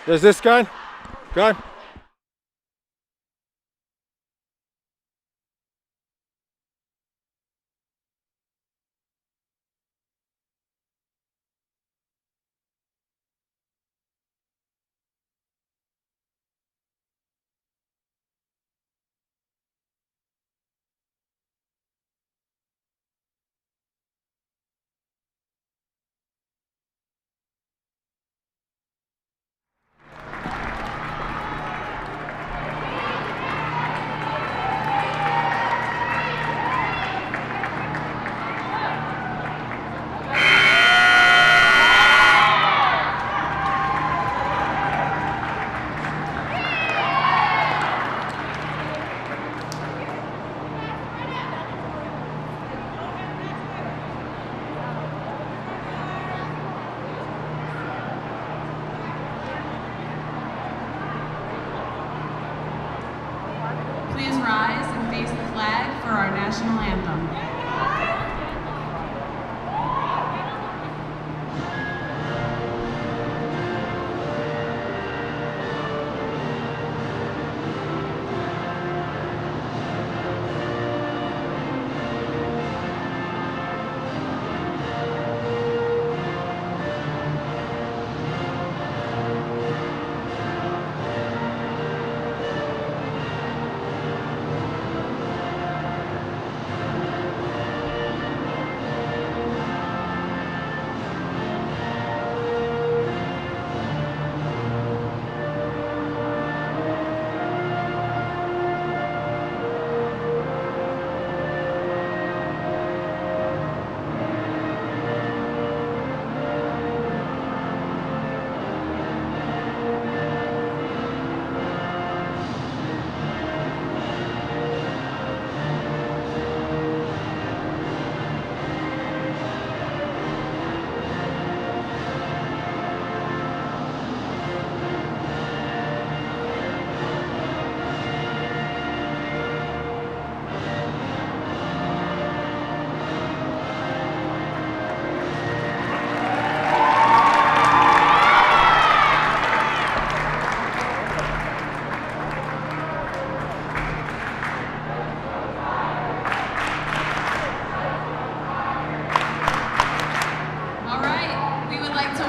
There's this guy. Go. Please rise and face the flag for our national anthem.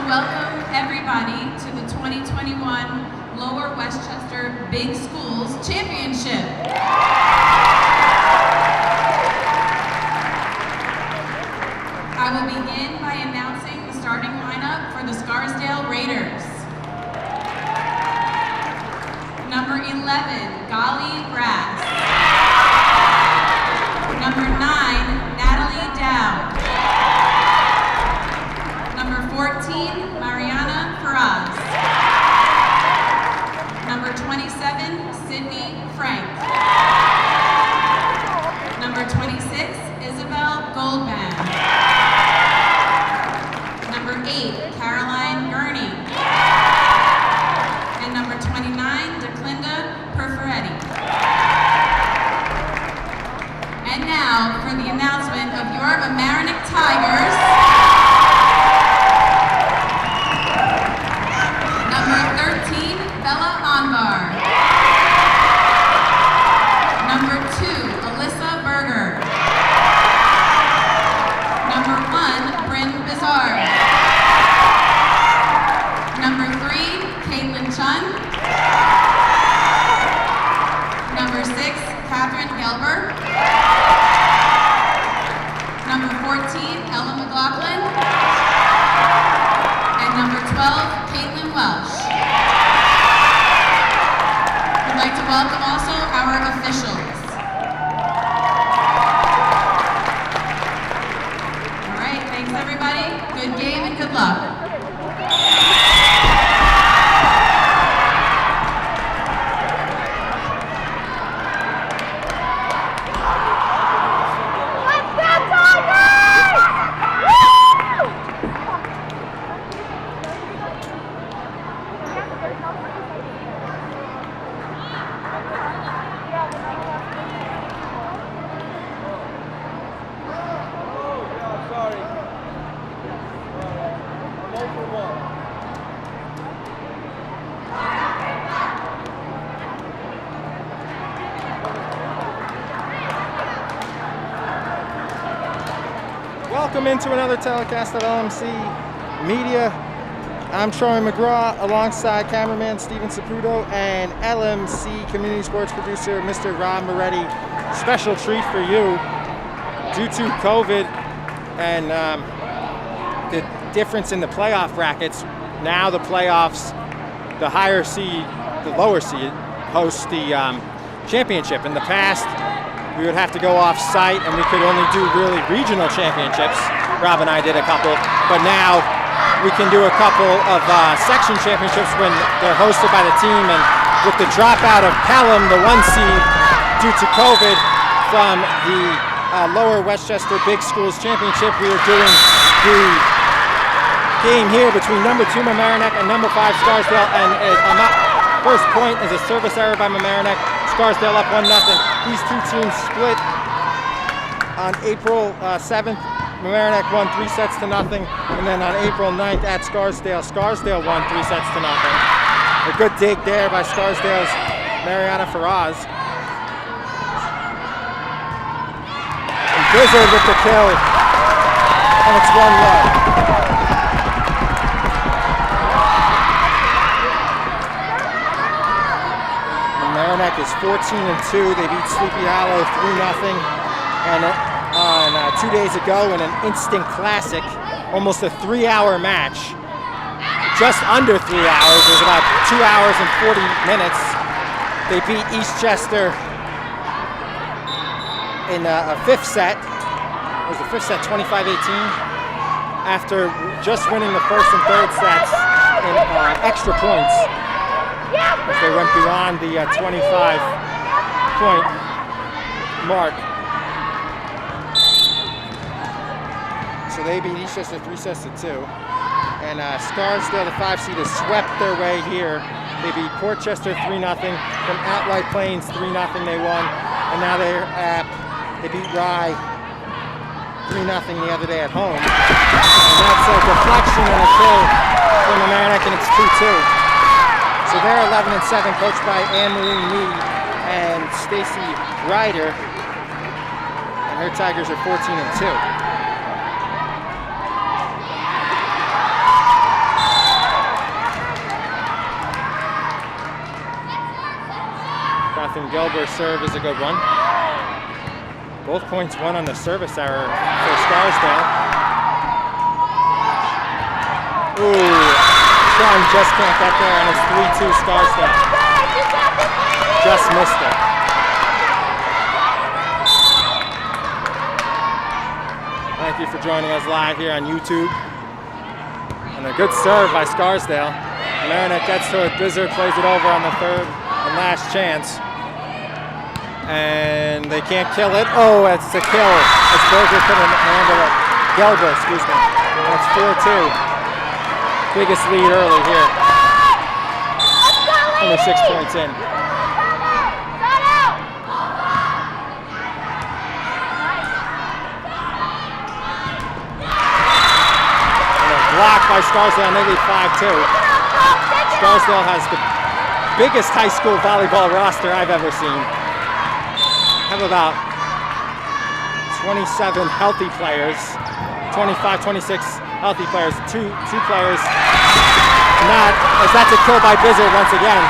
Welcome everybody to the 2021 Lower Westchester Big Schools Championship. I will begin by announcing the starting lineup for the Scarsdale Raiders. Number 11, Golly Grass. Number 9, Natalie Dow. Number 14, Mariana Faraz. Number 27, Sydney Frank. Number 26, Isabel Goldman. Number 8, Caroline Gurney. And number 29, DeClinda Perferetti. And now for the announcement of your Mamaroneck Tigers. Number 2, Alyssa Berger. Number 1, Bryn Bizarre. Number 3, Caitlin Chun. Number 6, Catherine Gelber. Number 14, Ella McLaughlin. And number 12, Caitlin Welsh. I'd like to welcome also our officials. All right, thanks everybody. Good game and good luck. Welcome into another telecast of LMC Media. I'm Troy McGraw alongside cameraman Steven Saputo and LMC community sports producer Mr. Rob Moretti. Special treat for you due to COVID and the difference in the playoff brackets. Now the playoffs, the higher seed, the lower seed hosts the championship. In the past, we would have to go off-site and we could only do really regional championships. Rob and I did a couple, but now we can do a couple of section championships when they're hosted by the team. And with the dropout of Pelham, the 1 seed, due to COVID from the lower Westchester Big Schools Championship, we are doing the game here between number 2 Mamaroneck and number 5 Scarsdale. And first point is a service error by Mamaroneck. Scarsdale up 1-0. These two teams split on April 7th. Mamaroneck won 3-0. And then on April 9th at Scarsdale, Scarsdale won 3-0. A good dig there by Scarsdale's Mariana Faraz. And Blizzard with the kill. And it's 1-1. Mamaroneck is 14-2. They beat Sleepy Hollow 3-0. And on 2 days ago in an instant classic, almost a 3-hour match, just under 3 hours. It was about 2 hours and 40 minutes. They beat Eastchester in a fifth set. It was the fifth set, 25-18. After just winning the first and third sets in extra points. As they went beyond the 25-point mark. So they beat Eastchester 3-2. And Scarsdale, the 5 seed, has swept their way here. They beat Portchester 3-0. From Outright Plains 3-0 they won. And now they beat Rye 3-0 the other day at home. And that's a deflection and a kill for Mamaroneck, and it's 2-2. So they're 11-7, coached by Anne-Marie Meade and Stacy Ryder. And her Tigers are 14-2. Catherine Gelber's serve is a good one. Both points won on the service error for Scarsdale. Ooh. Sean just can't get there, and it's 3-2 Scarsdale. Just missed it. Thank you for joining us live here on YouTube. And a good serve by Scarsdale. Mamaroneck gets to it. Blizzard plays it over on the third and last chance. And they can't kill it. Oh, it's a kill. It's Berger couldn't handle it. Gelber, excuse me. That's 4-2. Biggest lead early here. Only 6 points in. And a block by Scarsdale, and they lead 5-2. Scarsdale has the biggest high school volleyball roster I've ever seen. Have about 27 healthy players, 25, 26 healthy players, two players not, as that's a kill by Blizzard once again,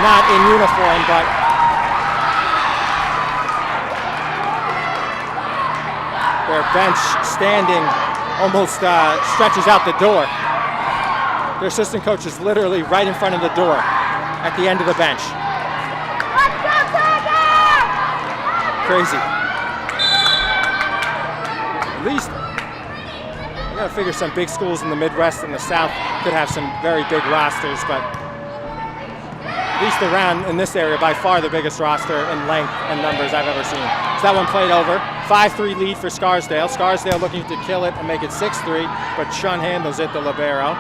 not in uniform, but their bench standing almost stretches out the door. Their assistant coach is literally right in front of the door at the end of the bench. Crazy. At least I gotta figure some big schools in the Midwest and the South could have some very big rosters, but at least around in this area, by far the biggest roster in length and numbers I've ever seen. So that one played over. 5-3 lead for Scarsdale. Scarsdale looking to kill it and make it 6-3, but Shun handles it, the libero.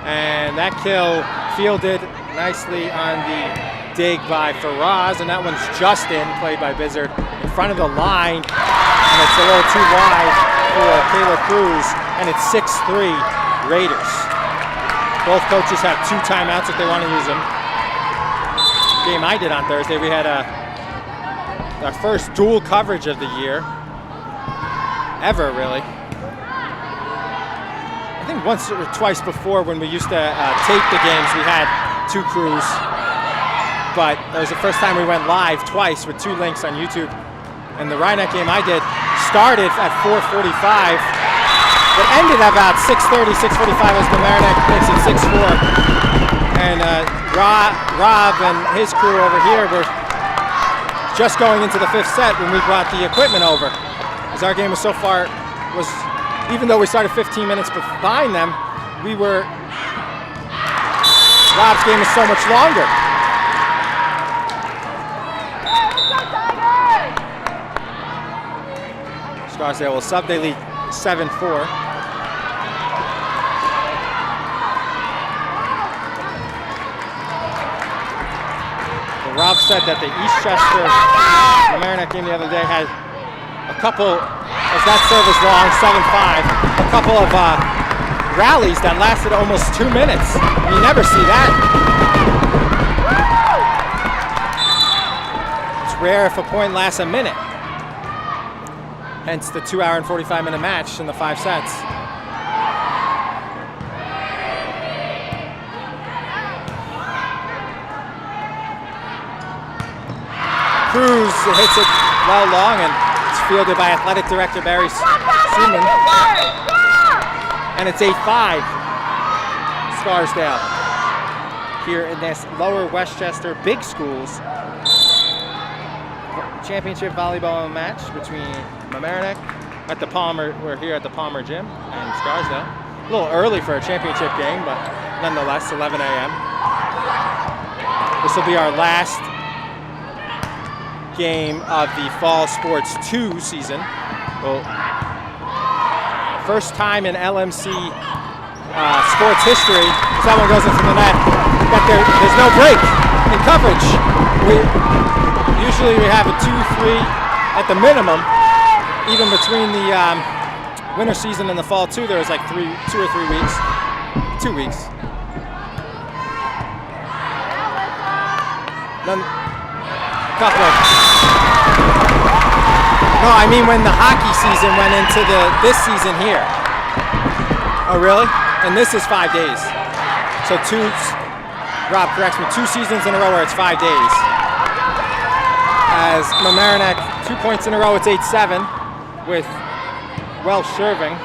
And that kill fielded nicely on the dig by Faraz, and that one's just in, played by Blizzard in front of the line, and it's a little too wide for Kayla Cruz, and it's 6-3 Raiders. Both coaches have 2 timeouts if they want to use them. Game I did on Thursday, we had our first dual coverage of the year, ever really. I think once or twice before when we used to tape the games, we had 2 crews. But that was the first time we went live twice with 2 links on YouTube. And the Rhinebeck game I did started at 4:45, but ended about 6:30, 6:45 as Mamaroneck makes it 6-4. And Rob and his crew over here were just going into the 5th set when we brought the equipment over. Because our game was so far, even though we started 15 minutes behind them, Rob's game is so much longer. Scarsdale will sub, they lead 7-4. Rob said that the Westchester Mamaroneck game the other day had a couple, as that serve is long, 7-5, a couple of rallies that lasted almost 2 minutes. You never see that. It's rare if a point lasts a minute. Hence the 2-hour and 45-minute match in the 5 sets. Cruz hits it well long, and it's fielded by athletic director Barry Seaman. And it's 8-5 Scarsdale here in this lower Westchester Big Schools championship volleyball match between Mamaroneck at the Palmer. We're here at the Palmer Gym and Scarsdale. A little early for a championship game, but nonetheless 11 a.m. This will be our last game of the Fall Sports 2 season. Well, first time in LMC sports history, if that one goes into the net, that there's no break in coverage. Usually we have a 2-3 at the minimum. Even between the winter season and the fall 2, there was like 2 or 3 weeks. 2 weeks. Couple of, no, I mean when the hockey season went into this season here. Oh, really? And this is 5 days. So Rob corrects me, 2 seasons in a row where it's 5 days. As Mamaroneck, 2 points in a row, it's 8-7 with Welsh serving.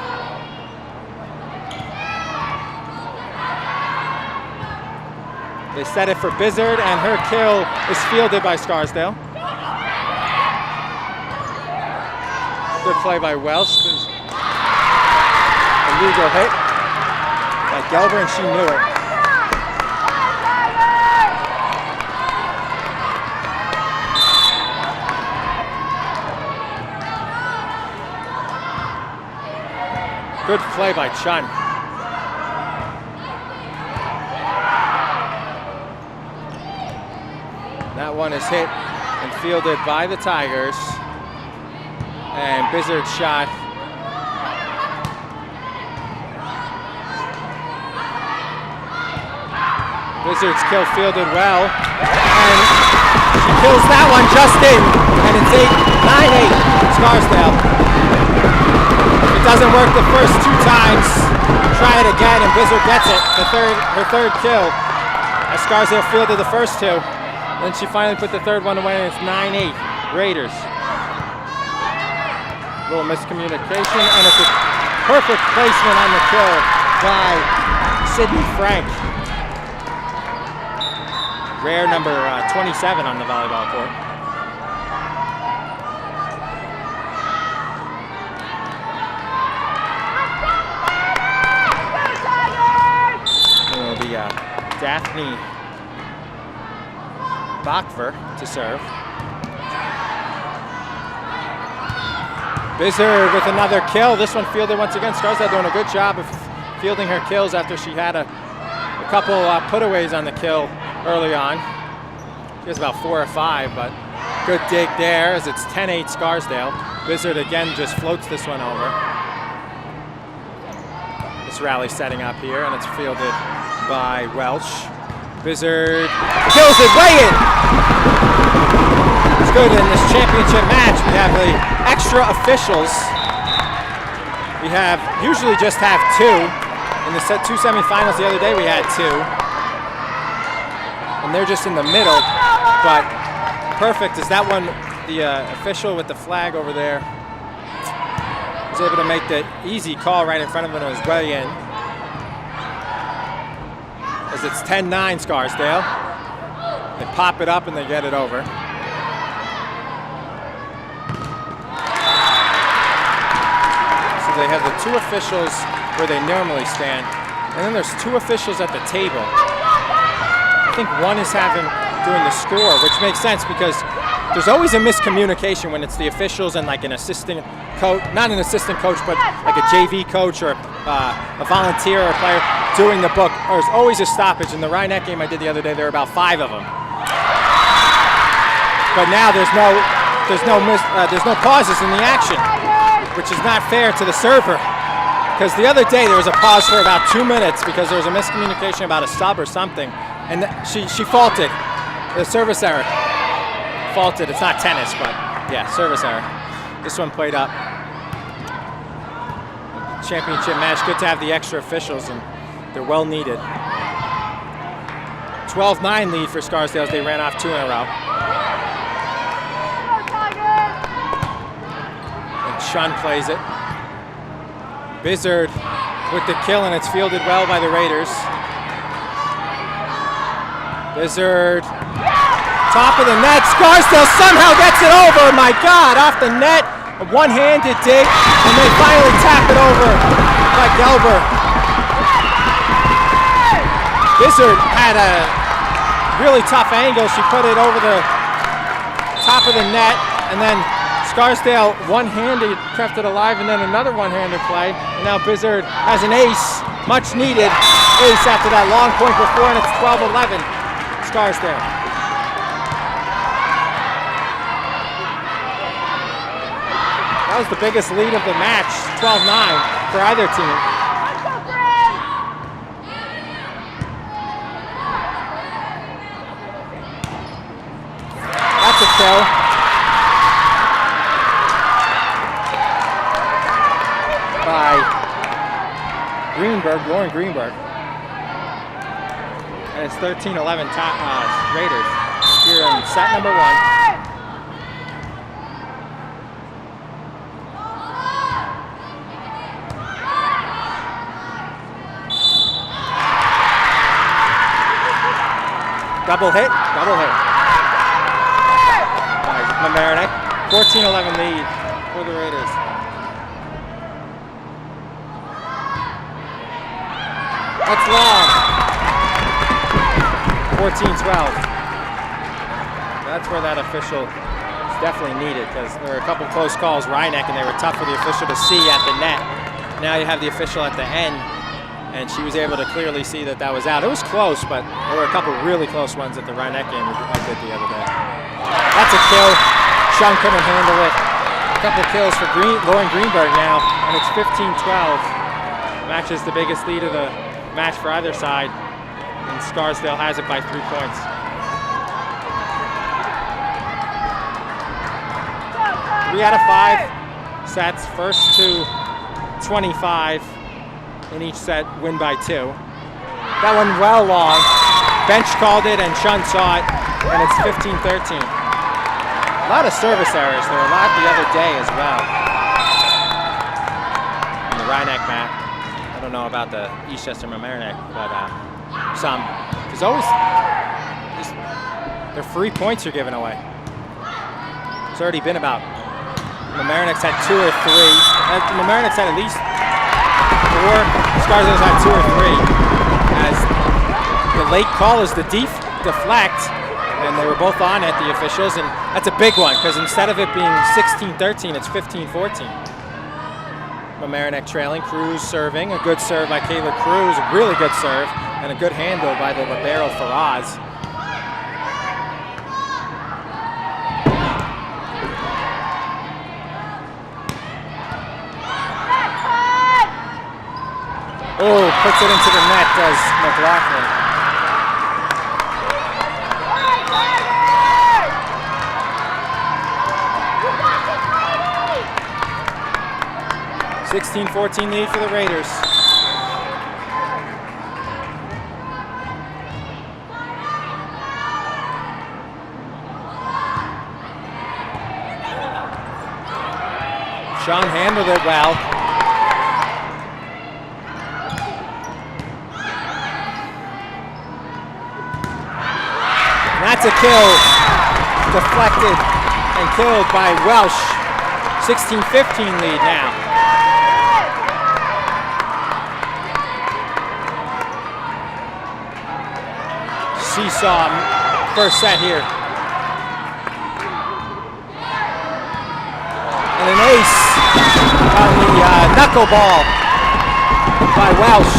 They set it for Bizzard, and her kill is fielded by Scarsdale. Good play by Welsh. A legal hit by Gelber, and she knew it. Good play by Chun. That one is hit and fielded by the Tigers. And Bizzard's shot. Bizzard's kill fielded well. And she kills that one just in. And it's 9-8 Scarsdale. It doesn't work the first 2 times. Try it again, and Bizzard gets it. Her third kill. As Scarsdale fielded the first 2. Then she finally put the third one away, and it's 9-8 Raiders. A little miscommunication, and it's a perfect placement on the kill by Sydney Frank. Rare number 27 on the volleyball court. And it'll be Daphne Bachver to serve. Bizzard with another kill. This one fielded once again. Scarsdale doing a good job of fielding her kills after she had a couple putaways on the kill early on. She has about 4 or 5, but good dig there as it's 10-8 Scarsdale. Bizzard again just floats this one over. This rally setting up here, and it's fielded by Welsh. Bizzard kills it way in. It's good in this championship match. We have the extra officials. We usually just have 2. In the two semifinals the other day, we had 2. And they're just in the middle, but perfect is that one, the official with the flag over there was able to make the easy call right in front of him on his way in. As it's 10-9 Scarsdale. They pop it up and they get it over. So they have the 2 officials where they normally stand, and then there's 2 officials at the table. I think one is doing the score, which makes sense because there's always a miscommunication when it's the officials and like an assistant coach, not an assistant coach, but like a JV coach or a volunteer or a player doing the book. There's always a stoppage. In the Mamaroneck game I did the other day, there were about 5 of them. But now there's no pauses in the action, which is not fair to the server. Because the other day there was a pause for about 2 minutes because there was a miscommunication about a sub or something, and she faulted the service error. Faulted. It's not tennis, but yeah, service error. This one played up. Championship match. Good to have the extra officials, and they're well needed. 12-9 lead for Scarsdale as they ran off 2 in a row. And Shun plays it. Bizzard with the kill, and it's fielded well by the Raiders. Bizzard, top of the net. Scarsdale somehow gets it over. My God, off the net. A one-handed dig, and they finally tap it over by Gelber. Bizzard had a really tough angle. She put it over the top of the net, and then Scarsdale one-handed kept it alive, and then another one-handed play. And now Bizzard has an ace, much needed ace after that long point before, and it's 12-11 Scarsdale. That was the biggest lead of the match, 12-9 for either team. That's a kill. By Lauren Greenberg. And it's 13-11 Raiders here in set number 1. Double hit. By Mamaroneck. 14-11 lead for the Raiders. That's long. 14-12. That's where that official is definitely needed, because there were a couple close calls, Mamaroneck, and they were tough for the official to see at the net. Now you have the official at the end, and she was able to clearly see that that was out. It was close, but there were a couple really close ones at the Mamaroneck game I did the other day. That's a kill. Shun couldn't handle it. A couple kills for Lauren Greenberg now, and it's 15-12. Matches the biggest lead of the match for either side, and Scarsdale has it by 3 points. Three out of 5 sets, first to 25 in each set, win by 2. That one well long. Bench called it and Shun saw it, and it's 15-13. A lot of service errors. There were a lot the other day as well. In the Mamaroneck match. I don't know about the Westchester Mamaroneck, but some. There's always just their free points are given away. It's already been about. Mamaroneck's had 2 or 3. Mamaroneck's had at least 4. Scarsdale's had 2 or 3. As the late call is the deflect, and they were both on at the officials, and that's a big one because instead of it being 16-13, it's 15-14. Mamaroneck trailing, Cruz serving, a good serve by Kayla Cruz, a really good serve, and a good handle by the libero Faraz. Oh, puts it into the net, does McLaughlin. (16-14) lead for the Raiders. Sean handled it well. And that's a kill. Deflected and killed by Welsh. 16-15 lead now. Seesaw first set here. And an ace on the knuckleball by Welsh.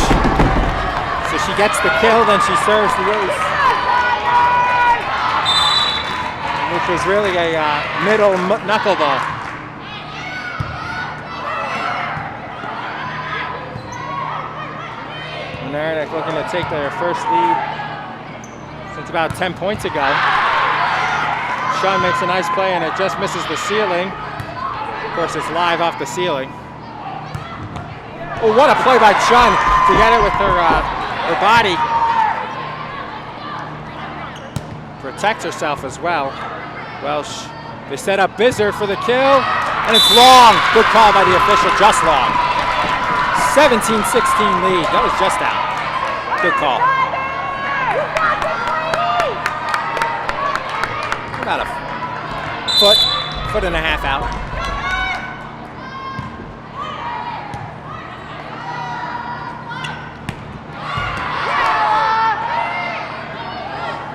So she gets the kill, then she serves the ace. Which was really a middle knuckleball. Mamaroneck looking to take their first lead since about 10 points ago. Sean makes a nice play and it just misses the ceiling. Of course, it's live off the ceiling. Oh, what a play by Sean to get it with her body. Protects herself as well. Welsh, they set up Bizzard for the kill, and it's long. Good call by the official, just long. 17-16 lead, that was just out. Good call. About a foot and a half out.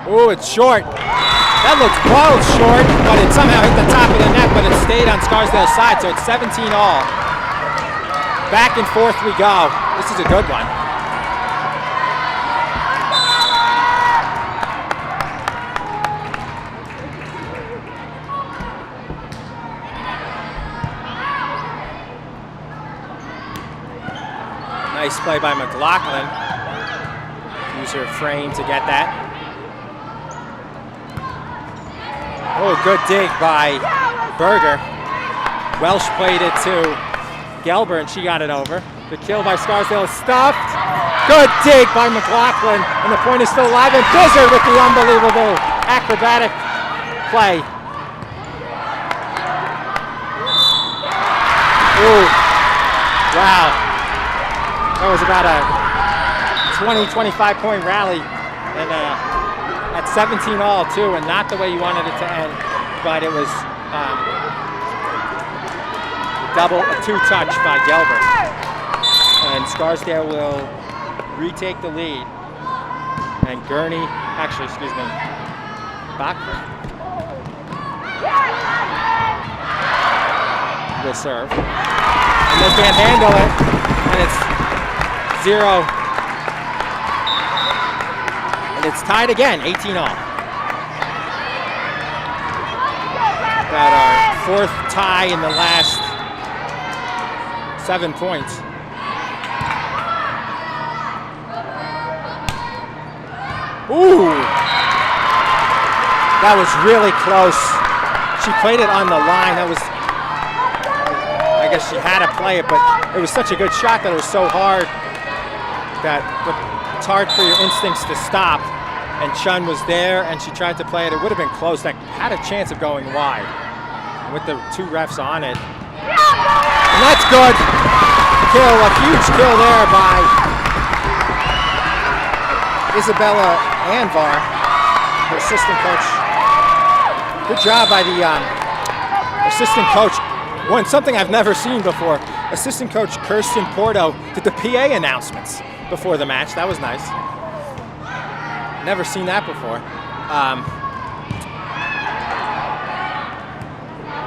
Oh, it's short. That looks well short, but it somehow hit the top of the net, but it stayed on Scarsdale's side, so it's 17 all. Back and forth we go. This is a good one. Nice play by McLaughlin. Use her frame to get that. Oh, good dig by Berger. Welsh played it to Gelber and she got it over. The kill by Scarsdale is stuffed. Good dig by McLaughlin, and the point is still alive. And Bizzard with the unbelievable acrobatic play. Ooh, wow. That was about a 20-25 point rally. And at 17 all too, and not the way you wanted it to end, but it was a two-touch by Gelber. And Scarsdale will retake the lead. And Bachman will serve. And they can't handle it, and it's 0. It's tied again, 18 all. Got our fourth tie in the last 7 points. Ooh! That was really close. She played it on the line. That was, I guess she had to play it, but it was such a good shot that it was so hard that it's hard for your instincts to stop. And Chun was there, and she tried to play it. It would have been close. That had a chance of going wide. And with the two refs on it. And that's good. Kill, a huge kill there by Isabella Anvar, her assistant coach. Good job by the assistant coach. Something I've never seen before. Assistant coach Kirsten Porto did the PA announcements before the match. That was nice. Never seen that before.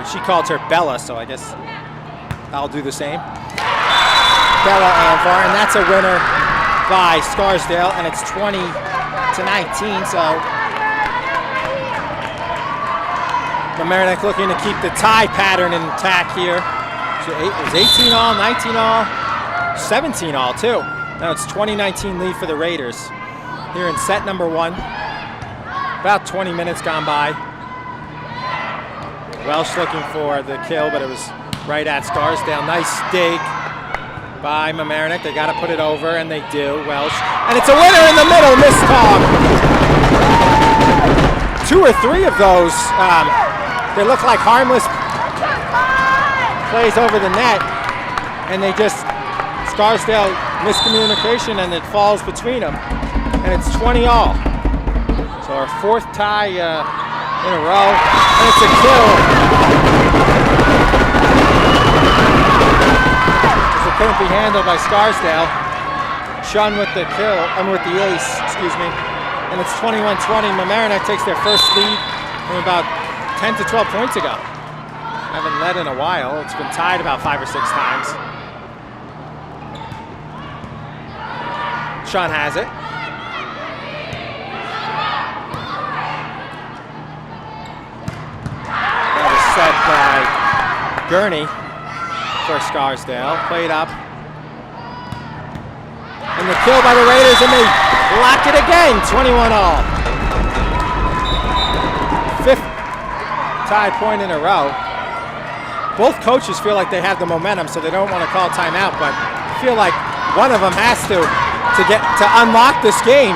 She called her Bella, so I guess I'll do the same. Bella Anvar, and that's a winner by Scarsdale, and it's 20-19, so Mamaroneck looking to keep the tie pattern intact here. So it was 18 all, 19 all, 17 all too. Now it's 20-19 lead for the Raiders. Here in set number 1. About 20 minutes gone by. Welsh looking for the kill, but it was right at Scarsdale. Nice dig by Mamaroneck. They got to put it over, and they do. Welsh. And it's a winner in the middle, missed talk. 2 or 3 of those, they look like harmless plays over the net, and they just, Scarsdale miscommunication, and it falls between them, and it's 20-all. So our 4th tie in a row, and it's a kill. It couldn't be handled by Scarsdale. Shun with the kill, with the ace, excuse me. And it's 21-20. Mamaroneck takes their first lead from about 10 to 12 points ago. Haven't led in a while. It's been tied about 5 or 6 times. Shun has it. That was set by Gurney for Scarsdale. Played up. And the kill by the Raiders, and they block it again, 21-all. 5th tie point in a row. Both coaches feel like they have the momentum, so they don't want to call timeout, but I feel like one of them has to unlock this game.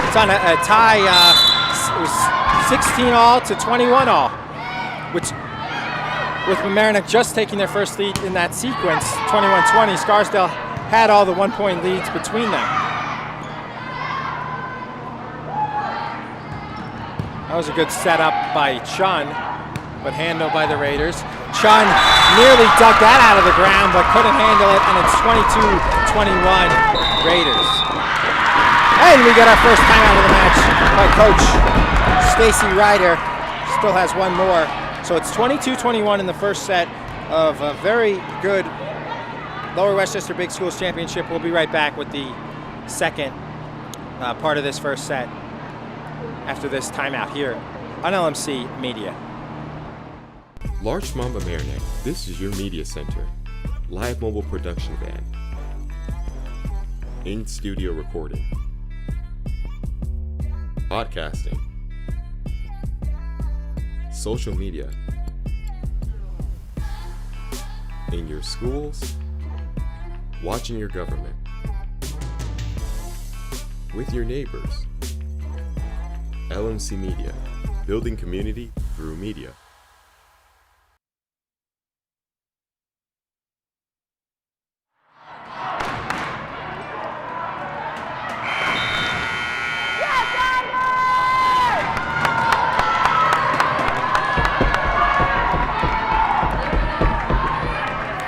It's on a tie, it was 16-all to 21-all, which with Mamaroneck just taking their first lead in that sequence, 21-20, Scarsdale had all the 1-point leads between them. That was a good setup by Chun, but handled by the Raiders. Chun nearly dug that out of the ground, but couldn't handle it, and it's 22-21 Raiders. And we got our first time out of the match by Coach Stacy Ryder. Still has one more. So it's 22-21 in the first set of a very good Lower Westchester Big Schools Championship. We'll be right back with the second part of this first set after this timeout here on LMC Media. Large Mamaroneck, this is your media center. Live mobile production van. In-studio recording. Podcasting. Social media. In your schools. Watching your government. With your neighbors. LMC Media. Building community through media.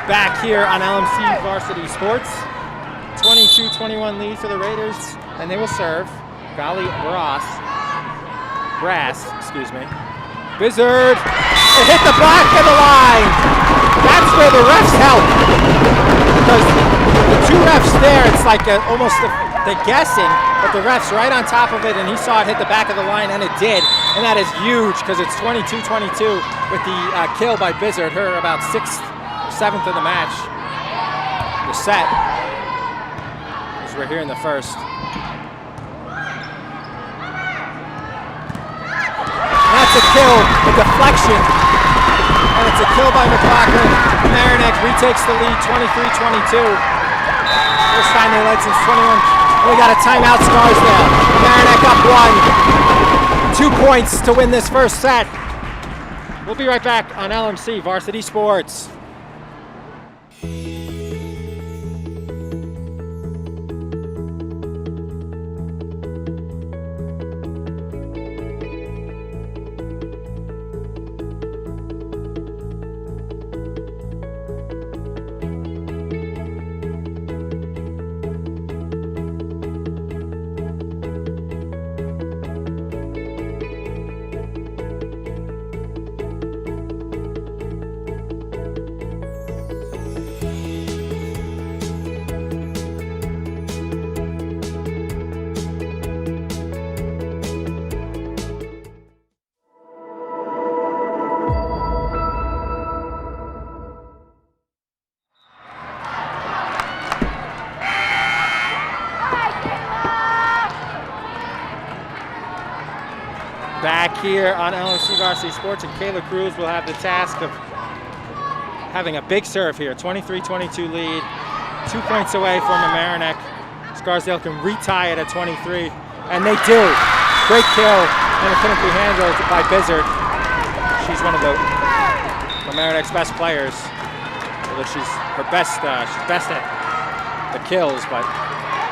Back here on LMC Varsity Sports. 22-21 lead for the Raiders, and they will serve. Golly Brass, excuse me. Bizzard, it hit the back of the line. That's where the refs help. Because the 2 refs there, it's like almost they're guessing, but the ref's right on top of it, and he saw it hit the back of the line, and it did. And that is huge, because it's 22-22 with the kill by Bizzard, her about 6th, 7th of the match. The set, as we're here in the first. That's a kill, a deflection, and it's a kill by McLaughlin. Mamaroneck retakes the lead, 23-22. First time they led since 21. We got a timeout, Scarsdale. Mamaroneck up 1. 2 points to win this first set. We'll be right back on LMC Varsity Sports. Back here on LMC Varsity Sports, and Kayla Cruz will have the task of having a big serve here. 23-22 lead, 2 points away from Mamaroneck. Scarsdale can retie it at 23, and they do. Great kill, and it couldn't be handled by Bizzard. She's one of the Mamaroneck's best players. she's best at the kills, but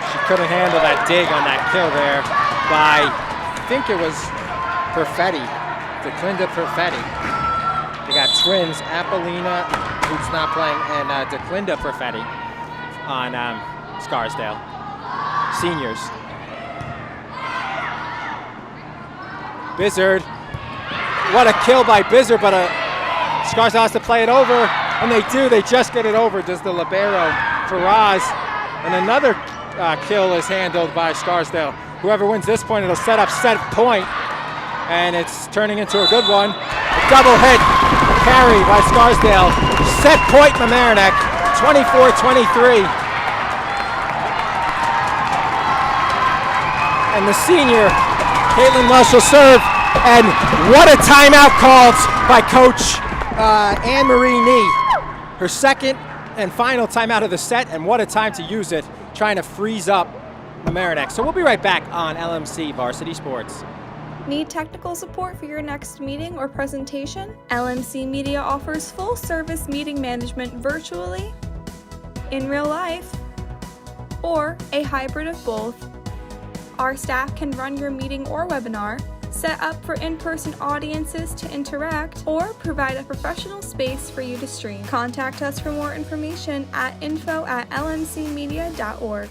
she couldn't handle that dig on that kill there by, I think it was Perfetti, DeClinda Perfetti. They got twins, Apollina, who's not playing, and DeClinda Perfetti on Scarsdale, seniors. Bizzard, what a kill by Bizzard, but Scarsdale has to play it over, and they do. They just get it over. Does the libero Faraz, and another kill is handled by Scarsdale. Whoever wins this point, it'll set up set point, and it's turning into a good one. A double hit carry by Scarsdale. Set point Mamaroneck, 24-23. And the senior, Caitlin Welsh will serve, and what a timeout called by Coach Anne-Marie Nee. Her second and final timeout of the set, and what a time to use it, trying to freeze up Mamaroneck. So we'll be right back on LMC Varsity Sports. Need technical support for your next meeting or presentation? LMC Media offers full-service meeting management virtually, in real life, or a hybrid of both. Our staff can run your meeting or webinar, set up for in-person audiences to interact, or provide a professional space for you to stream. Contact us for more information at info@lmcmedia.org.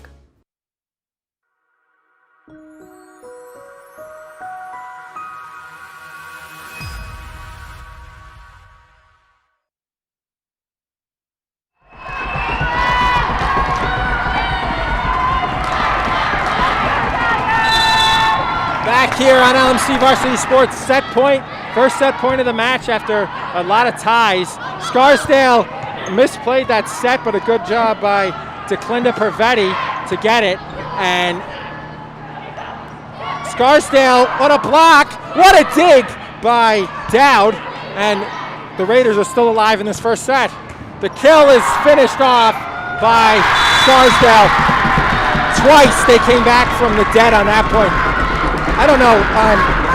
Back here on LMC Varsity Sports, set point, first set point of the match after a lot of ties. Scarsdale misplayed that set, but a good job by DeClinda Perfetti to get it. And Scarsdale, what a block, what a dig by Dowd. And the Raiders are still alive in this first set. The kill is finished off by Scarsdale. Twice they came back from the dead on that point. I don't know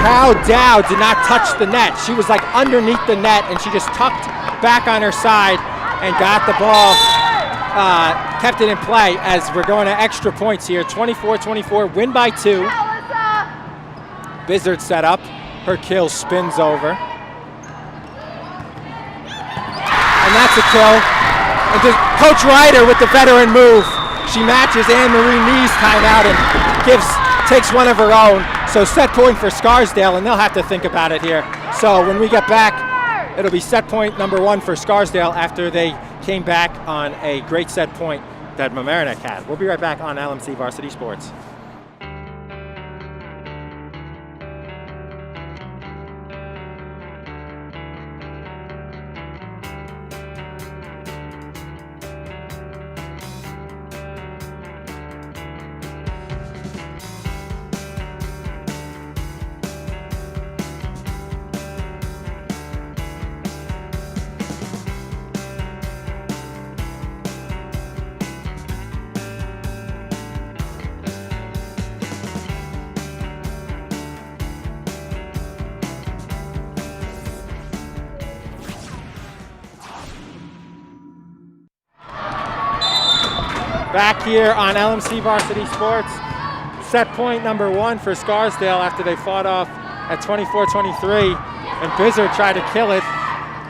how Dowd did not touch the net. She was like underneath the net, and she just tucked back on her side and got the ball, kept it in play as we're going to extra points here. 24-24, win by 2. Bizzard set up. Her kill spins over. And that's a kill. And Coach Ryder with the veteran move. She matches Anne-Marie Nee's timeout and takes one of her own. So set point for Scarsdale, and they'll have to think about it here. So when we get back, it'll be set point number 1 for Scarsdale after they came back on a great set point that Mamaroneck had. We'll be right back on LMC Varsity Sports. Back here on LMC Varsity Sports, set point number 1 for Scarsdale after they fought off at 24-23, and Bizzard tried to kill it,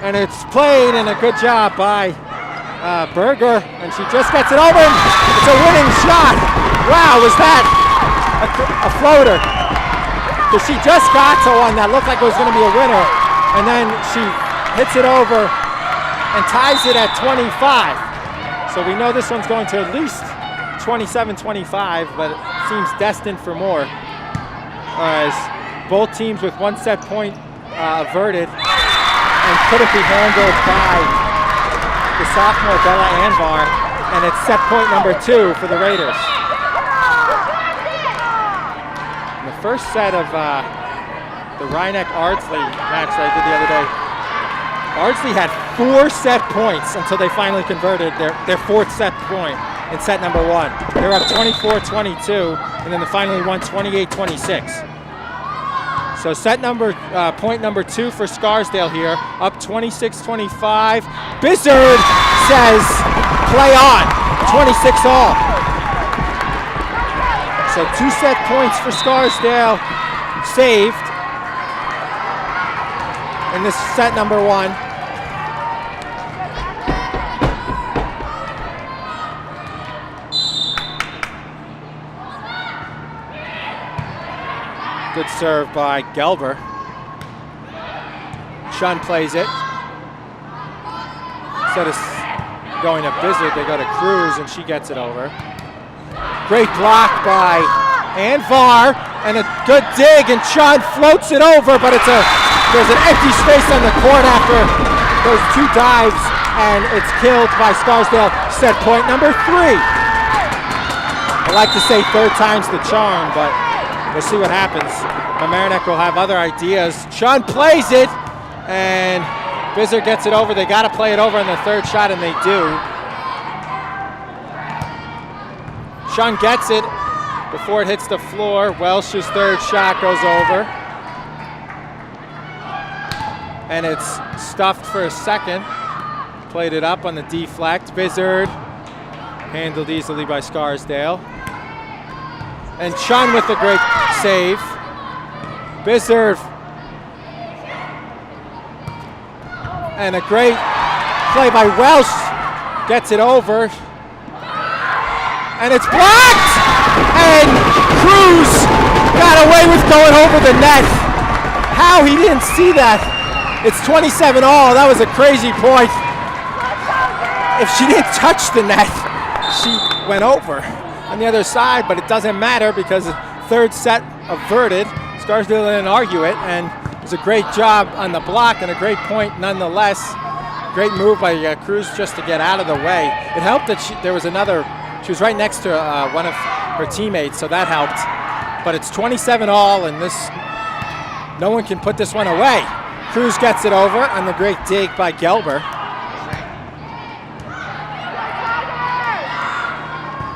and it's played, and a good job by Berger, and she just gets it over, and it's a winning shot. Wow, was that a floater? Because she just got to one that looked like it was going to be a winner, and then she hits it over and ties it at 25. So we know this one's going to at least 27-25, but it seems destined for more. As both teams with 1 set point averted and couldn't be handled by the sophomore Bella Anvar, and it's set point number 2 for the Raiders. In the first set of the Rhineck-Ardsley match that I did the other day, Ardsley had 4 set points until they finally converted their 4th set point in set number 1. They were up 24-22, and then they finally won 28-26. So point number 2 for Scarsdale here, up 26-25. Bizzard says play on, 26 all. So 2 set points for Scarsdale saved in this set number 1. Good serve by Gelber. Shun plays it. Instead of going to Bizzard, they go to Cruz, and she gets it over. Great block by Anvar, and a good dig, and Shun floats it over, but there's an empty space on the court after those 2 dives, and it's killed by Scarsdale. Set point number 3. I like to say 3rd time's the charm, but we'll see what happens. Mamaroneck will have other ideas. Shun plays it, and Bizzard gets it over. They got to play it over on the 3rd shot, and they do. Shun gets it before it hits the floor. Welsh's 3rd shot goes over. And it's stuffed for a second. Played it up on the deflect. Bizzard handled easily by Scarsdale. And Shun with a great save. Bizzard. And a great play by Welsh. Gets it over. And it's blocked! And Cruz got away with going over the net. How he didn't see that. It's 27 all. That was a crazy point. If she didn't touch the net, she went over on the other side, but it doesn't matter because the 3rd set averted. Scarsdale didn't argue it, and it was a great job on the block and a great point nonetheless. Great move by Cruz just to get out of the way. It helped that she was right next to one of her teammates, so that helped. But it's 27 all, and no one can put this one away. Cruz gets it over on the great dig by Gelber.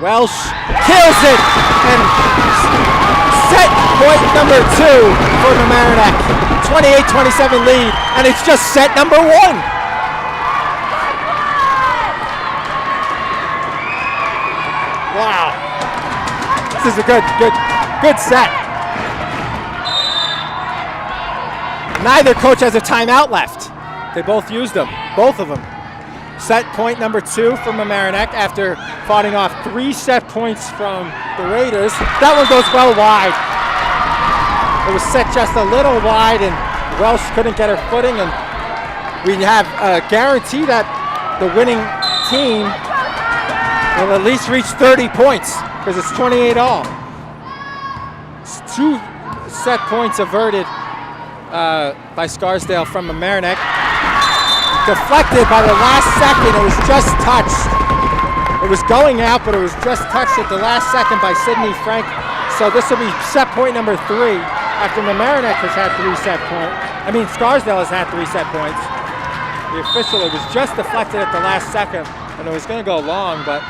Welsh kills it, and set point number 2 for Mamaroneck. 28-27 lead, and it's just set number 1. Wow, this is a good set. Neither coach has a timeout left. They both used them, both of them. Set point number 2 for Mamaroneck after fighting off 3 set points from the Raiders. That one goes well wide. It was set just a little wide, and Welsh couldn't get her footing, and we have a guarantee that the winning team will at least reach 30 points because it's 28 all. It's 2 set points averted by Scarsdale from Mamaroneck. Deflected by the last second. It was just touched. It was going out, but it was just touched at the last second by Sydney Frank. So this will be set point number 3 after Mamaroneck has had 3 set points. Scarsdale has had 3 set points. The official, it was just deflected at the last second, and it was going to go long, but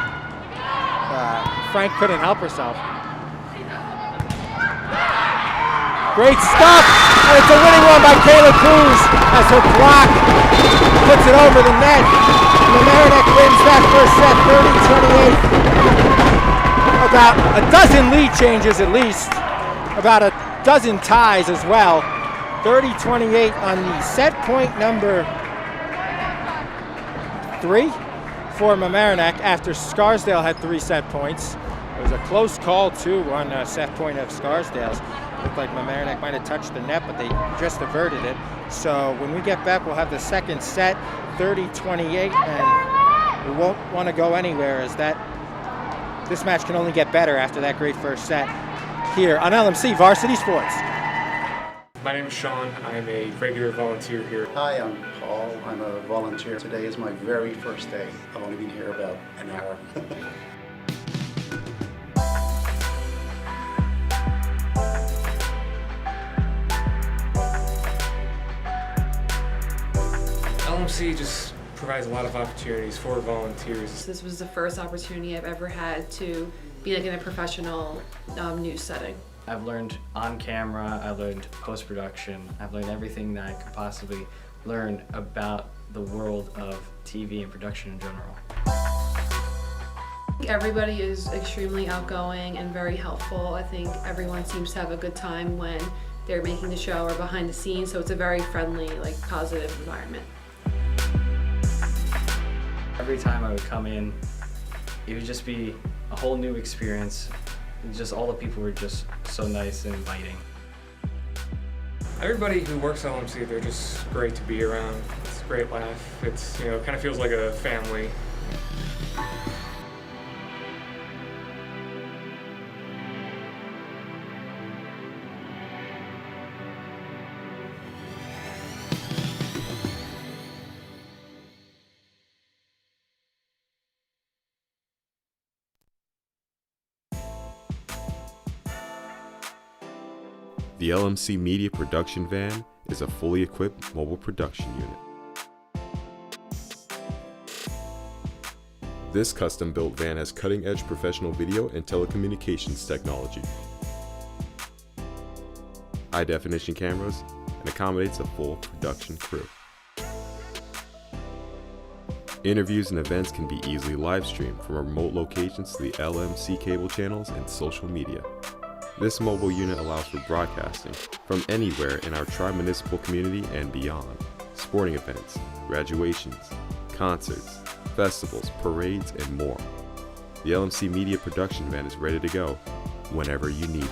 Frank couldn't help herself. Great stuff, and it's a winning one by Kayla Cruz as her block puts it over the net. Mamaroneck wins that first set, 30-28. About a dozen lead changes at least, about a dozen ties as well. 30-28 on the set point number 3 for Mamaroneck after Scarsdale had 3 set points. It was a close call too on a set point of Scarsdale's. Looked like Mamaroneck might have touched the net, but they just averted it. So when we get back, we'll have the second set, 30-28, and we won't want to go anywhere as this match can only get better after that great first set here on LMC Varsity Sports. My name is Sean. I am a regular volunteer here. Hi, I'm Paul. I'm a volunteer. Today is my very first day. I've only been here about an hour. LMC just provides a lot of opportunities for volunteers. This was the first opportunity I've ever had to be in a professional news setting. I've learned on camera, I learned post-production, I've learned everything that I could possibly learn about the world of TV and production in general. Everybody is extremely outgoing and very helpful. I think everyone seems to have a good time when they're making the show or behind the scenes, so it's a very friendly, like, positive environment. Every time I would come in, it would just be a whole new experience. Just all the people were just so nice and inviting. Everybody who works at LMC, they're just great to be around. It's a great laugh. It's, you know, it kind of feels like a family. The LMC Media Production Van is a fully equipped mobile production unit. This custom-built van has cutting-edge professional video and telecommunications technology, high-definition cameras, and accommodates a full production crew. Interviews and events can be easily live-streamed from remote locations to the LMC cable channels and social media. This mobile unit allows for broadcasting from anywhere in our tri-municipal community and beyond. Sporting events, graduations, concerts, festivals, parades, and more. The LMC Media Production Van is ready to go whenever you need it.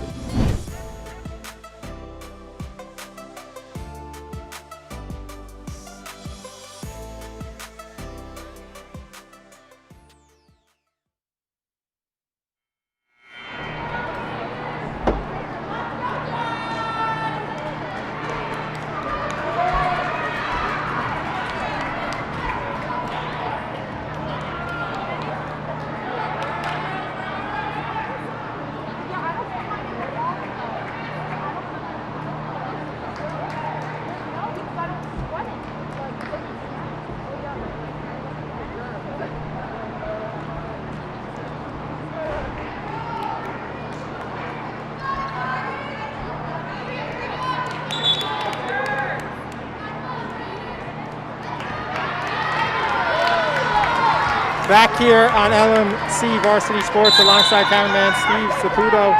Back here on LMC Varsity Sports alongside cameraman Steve Saputo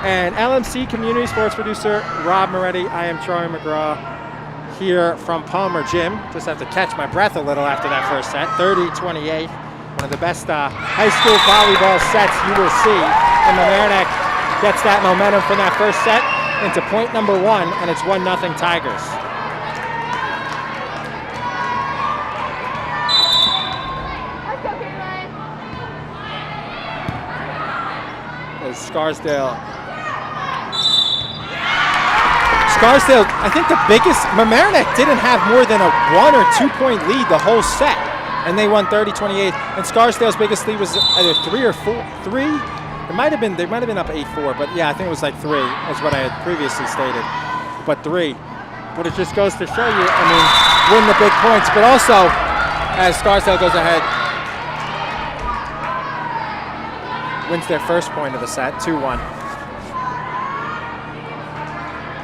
and LMC Community Sports producer Rob Moretti. I am Troy McGraw here from Palmer Gym. Just have to catch my breath a little after that first set. 30-28, one of the best high school volleyball sets you will see. And Mamaroneck gets that momentum from that first set into point number 1, and it's 1-0 Tigers. Scarsdale, I think the biggest, Mamaroneck didn't have more than a 1 or 2 point lead the whole set, and they won 30-28. And Scarsdale's biggest lead was either 3 or 4. 3? They might have been up 8-4, but yeah, I think it was like 3. That's what I had previously stated. But 3. But it just goes to show you, I mean, win the big points, but also as Scarsdale goes ahead, wins their first point of the set, 2-1.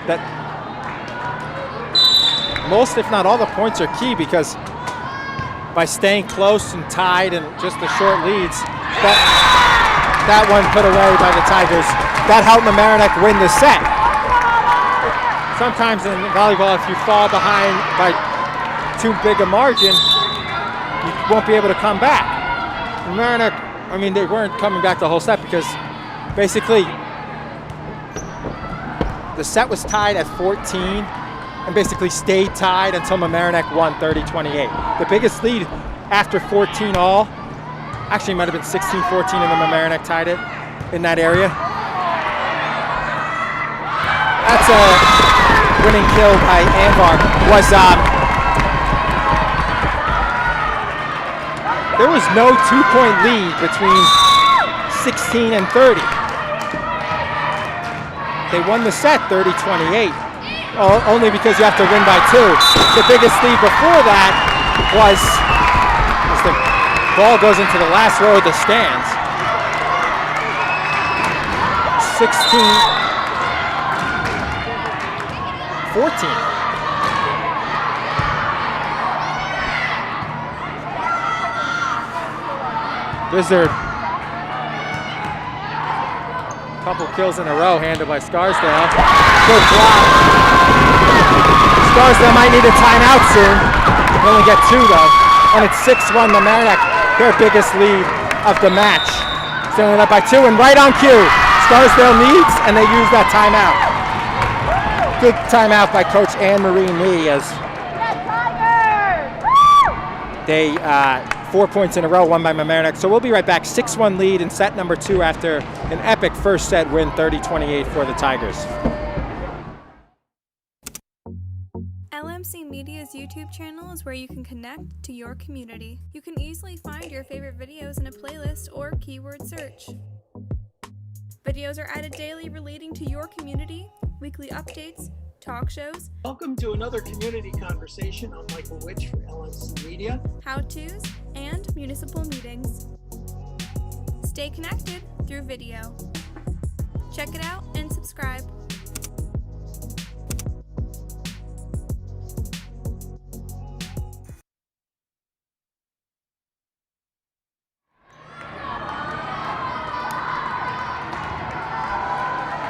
That most, if not all, the points are key because by staying close and tied and just the short leads, that one put away by the Tigers, that helped Mamaroneck win the set. Sometimes in volleyball, if you fall behind by too big a margin, you won't be able to come back. Mamaroneck, I mean, they weren't coming back the whole set because basically the set was tied at 14 and basically stayed tied until Mamaroneck won 30-28. The biggest lead after 14 all, actually it might have been 16-14 and then Mamaroneck tied it in that area. That's a winning kill by Anvar. There was no 2-point lead between 16 and 30. They won the set 30-28, only because you have to win by 2. The biggest lead before that was as the ball goes into the last row of the stands. 16 14. Blizzard. Couple kills in a row handled by Scarsdale. Good block. Scarsdale might need a timeout soon. They only get 2 though. And it's 6-1 Mamaroneck, their biggest lead of the match. Still only led by 2 and right on cue. Scarsdale needs and they use that timeout. Good timeout by Coach Anne-Marie Nee as they 4 points in a row won by Mamaroneck. So we'll be right back. 6-1 lead in set number 2 after an epic first set win, 30-28 for the Tigers. LMC Media's YouTube channel is where you can connect to your community. You can easily find your favorite videos in a playlist or keyword search. Videos are added daily relating to your community, weekly updates, talk shows, Welcome to another community conversation. I'm Michael Witch for LMC Media. how-tos, and municipal meetings. Stay connected through video. Check it out and subscribe.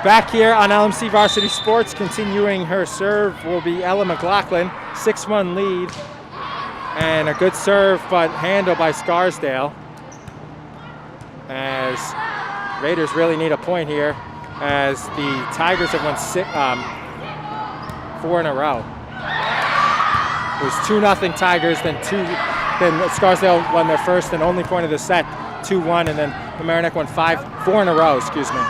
Back here on LMC Varsity Sports, continuing her serve will be Ella McLaughlin, 6-1 lead, and a good serve, but handled by Scarsdale. As Raiders really need a point here, as the Tigers have won 4 in a row. It was 2-0 Tigers, then Scarsdale won their first and only point of the set, 2-1, and then Mamaroneck won 4 in a row, excuse me.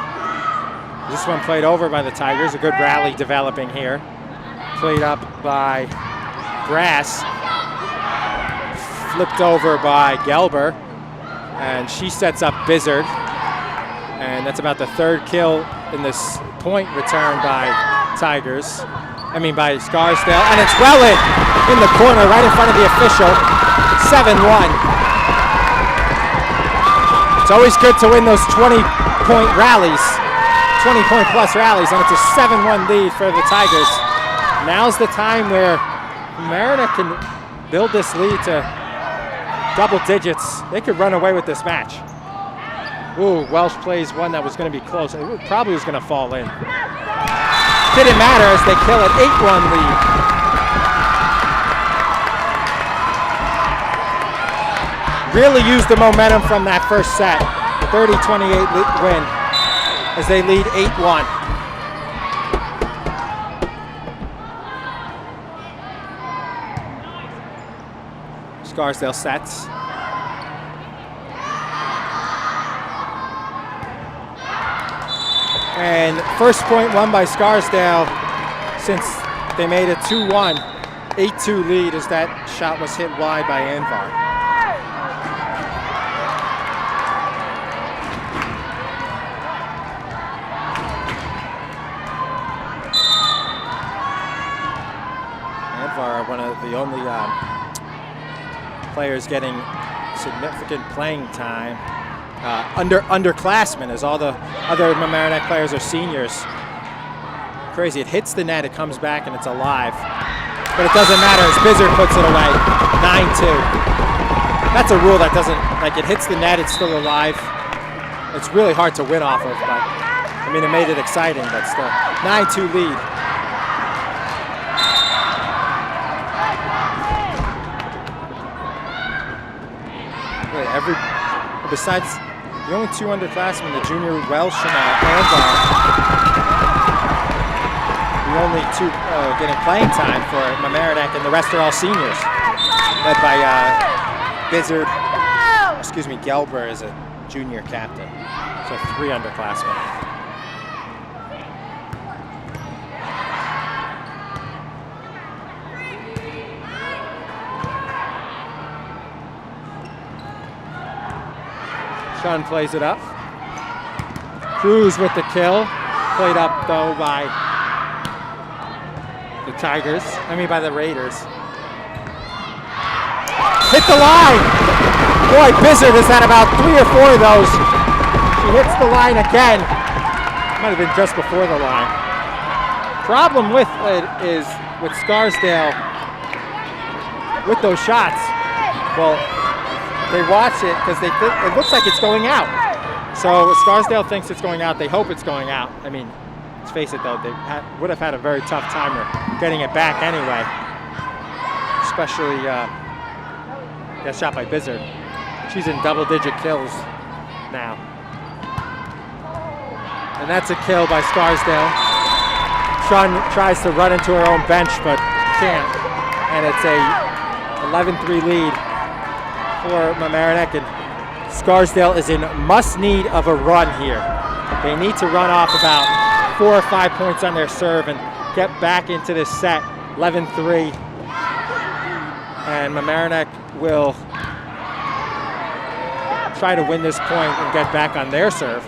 This one played over by the Tigers, a good rally developing here. Played up by Grass, flipped over by Gelber, and she sets up Bizzard. And that's about the 3rd kill in this point return by by Scarsdale. And it's well in the corner, right in front of the official, 7-1. It's always good to win those 20-point rallies. 20-point plus rallies, and it's a 7-1 lead for the Tigers. Now's the time where Mamaroneck can build this lead to double digits. They could run away with this match. Ooh, Welsh plays one that was going to be close. It probably was going to fall in. Didn't matter as they kill it, 8-1 lead. Really used the momentum from that first set. 30-28 win, as they lead 8-1. Scarsdale sets. And first point won by Scarsdale since they made a 2-1, 8-2 lead as that shot was hit wide by Anvar. One of the only players getting significant playing time. Underclassmen, as all the other Mamaroneck players are seniors. Crazy, it hits the net, it comes back, and it's alive. But it doesn't matter as Bizzard puts it away, 9-2. That's a rule that doesn't, it hits the net, it's still alive. It's really hard to win off of, but it made it exciting, but still. 9-2 lead. Besides the only 2 underclassmen, the junior Welsh and Anvar, the only 2 getting playing time for Mamaroneck, and the rest are all seniors, led by Gelber is a junior captain, so 3 underclassmen. Sean plays it up. Cruz with the kill. Played up though by the by the Raiders. Hit the line! Boy, Bizzard has had about 3 or 4 of those. She hits the line again. Might have been just before the line. problem with it is with Scarsdale, with those shots, well, they watch it because they think it looks like it's going out. So Scarsdale thinks it's going out. They hope it's going out. I mean, let's face it though, they would have had a very tough time getting it back anyway. Especially that shot by Bizzard. She's in double-digit kills now. And that's a kill by Scarsdale. Sean tries to run into her own bench, but can't. And it's a 11-3 lead for Mamaroneck. And Scarsdale is in must-need of a run here. They need to run off about 4 or 5 points on their serve and get back into this set, 11-3. And Mamaroneck will try to win this point and get back on their serve.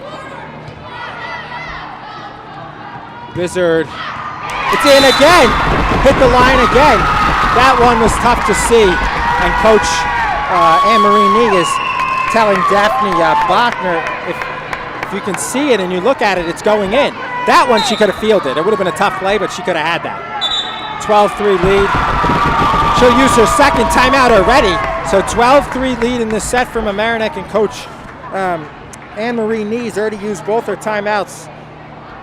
Wizard, it's in again, hit the line again. That one was tough to see, and Coach Anne-Marie Neat is telling Daphne Bachner, if you can see it and you look at it, it's going in. That one she could have fielded. It would have been a tough play, but she could have had that. 12-3 lead. She'll use her second timeout already. So 12-3 lead in this set for Mamaroneck, and Coach Anne-Marie Nees already used both her timeouts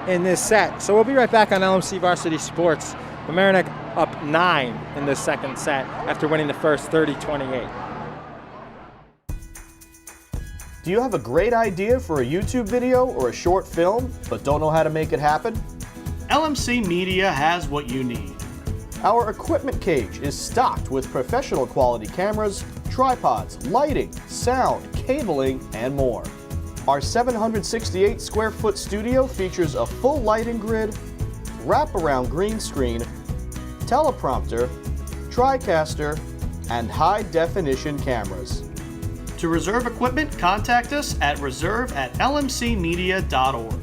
in this set. So we'll be right back on LMC Varsity Sports. Mamaroneck up 9 in this second set after winning the first 30-28. Do you have a great idea for a YouTube video or a short film, but don't know how to make it happen? LMC Media has what you need. Our equipment cage is stocked with professional quality cameras, tripods, lighting, sound, cabling, and more. Our 768 square foot studio features a full lighting grid, wraparound green screen, teleprompter, TriCaster, and high definition cameras. To reserve equipment, contact us at reserve@lmcmedia.org.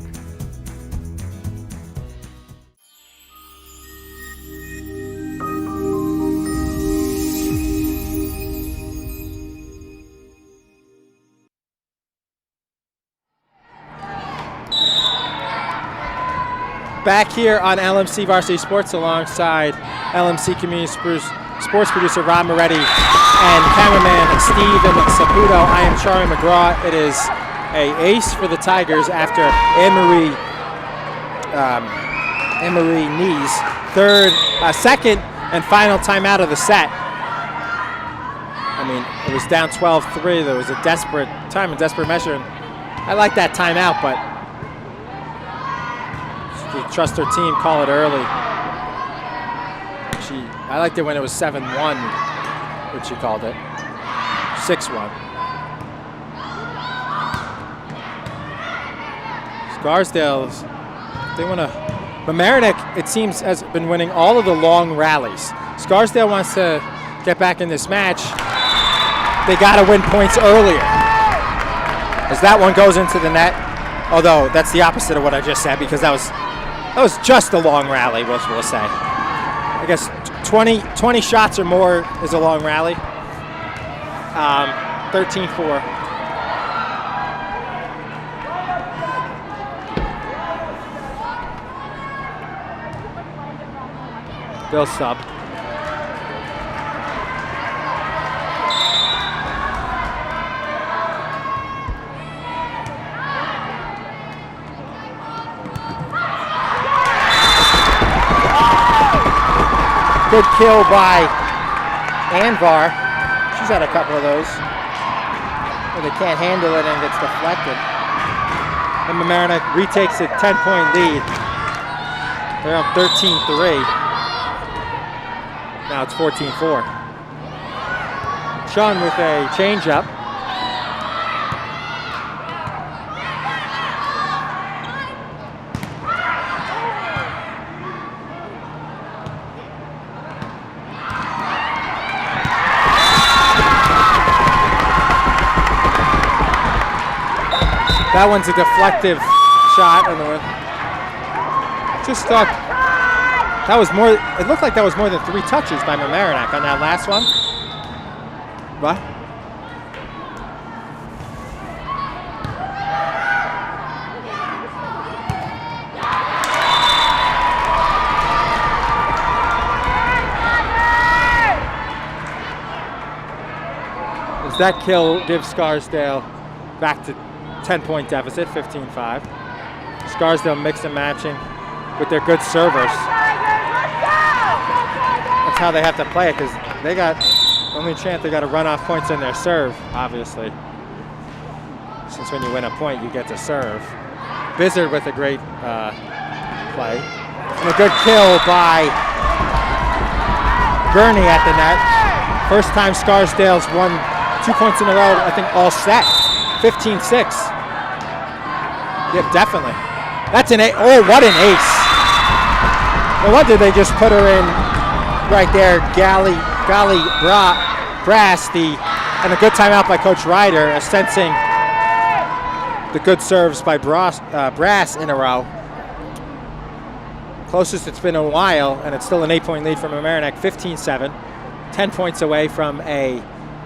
Back here on LMC Varsity Sports alongside LMC Community Sports producer Rob Moretti and cameraman Steven Saputo. I am Charlie McGraw. It is an ace for the Tigers after Anne-Marie Nees, second and final timeout of the set. I mean, it was down 12-3. There was a desperate time, a desperate measure. And I like that timeout, but to trust her team, call it early. I liked it when it was 7-1, which she called it. 6-1. Scarsdale, they want to. Mamaroneck, it seems, has been winning all of the long rallies. Scarsdale wants to get back in this match. They got to win points earlier, as that one goes into the net. Although that's the opposite of what I just said, because that was just a long rally, we'll say. I guess 20 shots or more is a long rally. 13-4. Bill sub. Good kill by Anvar. She's had a couple of those where they can't handle it and gets deflected. And Mamaroneck retakes a 10-point lead. They're up 13-3. Now it's 14-4. Sean with a changeup. That one's a deflective shot. Just thought that was more. It looked like that was more than 3 touches by Mamaroneck on that last one. What? As that kill gives Scarsdale back to 10-point deficit, 15-5. Scarsdale mix and matching with their good servers. That's how they have to play it, because they got only chance they got to run off points in their serve, obviously. Since when you win a point, you get to serve. Bizzard with a great play. And a good kill by Gurney at the net. First time Scarsdale's won 2 points in a row, I think all set. 15-6. Yep, definitely. That's an ace. Oh, what an ace. No wonder they just put her in right there. Golly Brass, and a good timeout by Coach Ryder, sensing the good serves by Brass in a row. Closest it's been in a while, and it's still an 8-point lead for Mamaroneck, 15-7. 10 points away from a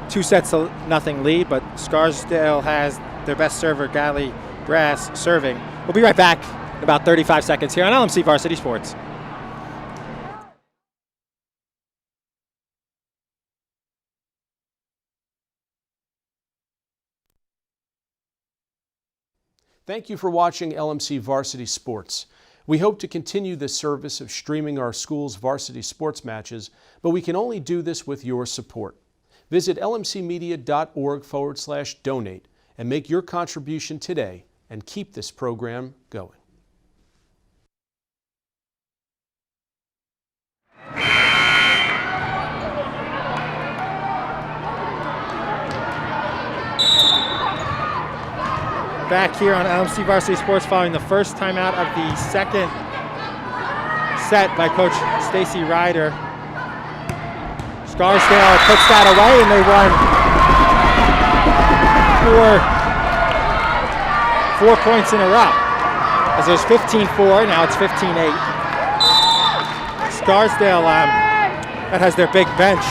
2-0 lead, but Scarsdale has their best server, Golly Brass, serving. We'll be right back in about 35 seconds here on LMC Varsity Sports. Thank you for watching LMC Varsity Sports. We hope to continue this service of streaming our school's varsity sports matches, but we can only do this with your support. Visit lmcmedia.org/donate and make your contribution today and keep this program going. Back here on LMC Varsity Sports following the first timeout of the second set by Coach Stacy Ryder. Scarsdale puts that away, and they won 4 points in a row. As there's 15-4, now it's 15-8. Scarsdale, that has their big bench,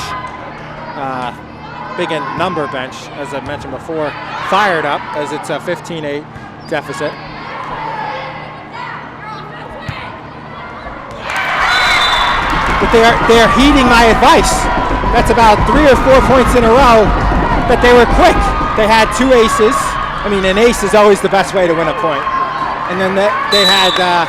big in number bench, as I mentioned before, fired up as it's a 15-8 deficit. But they are heeding my advice. That's about 3 or 4 points in a row that they were quick. They had 2 aces. I mean, an ace is always the best way to win a point. And then they had a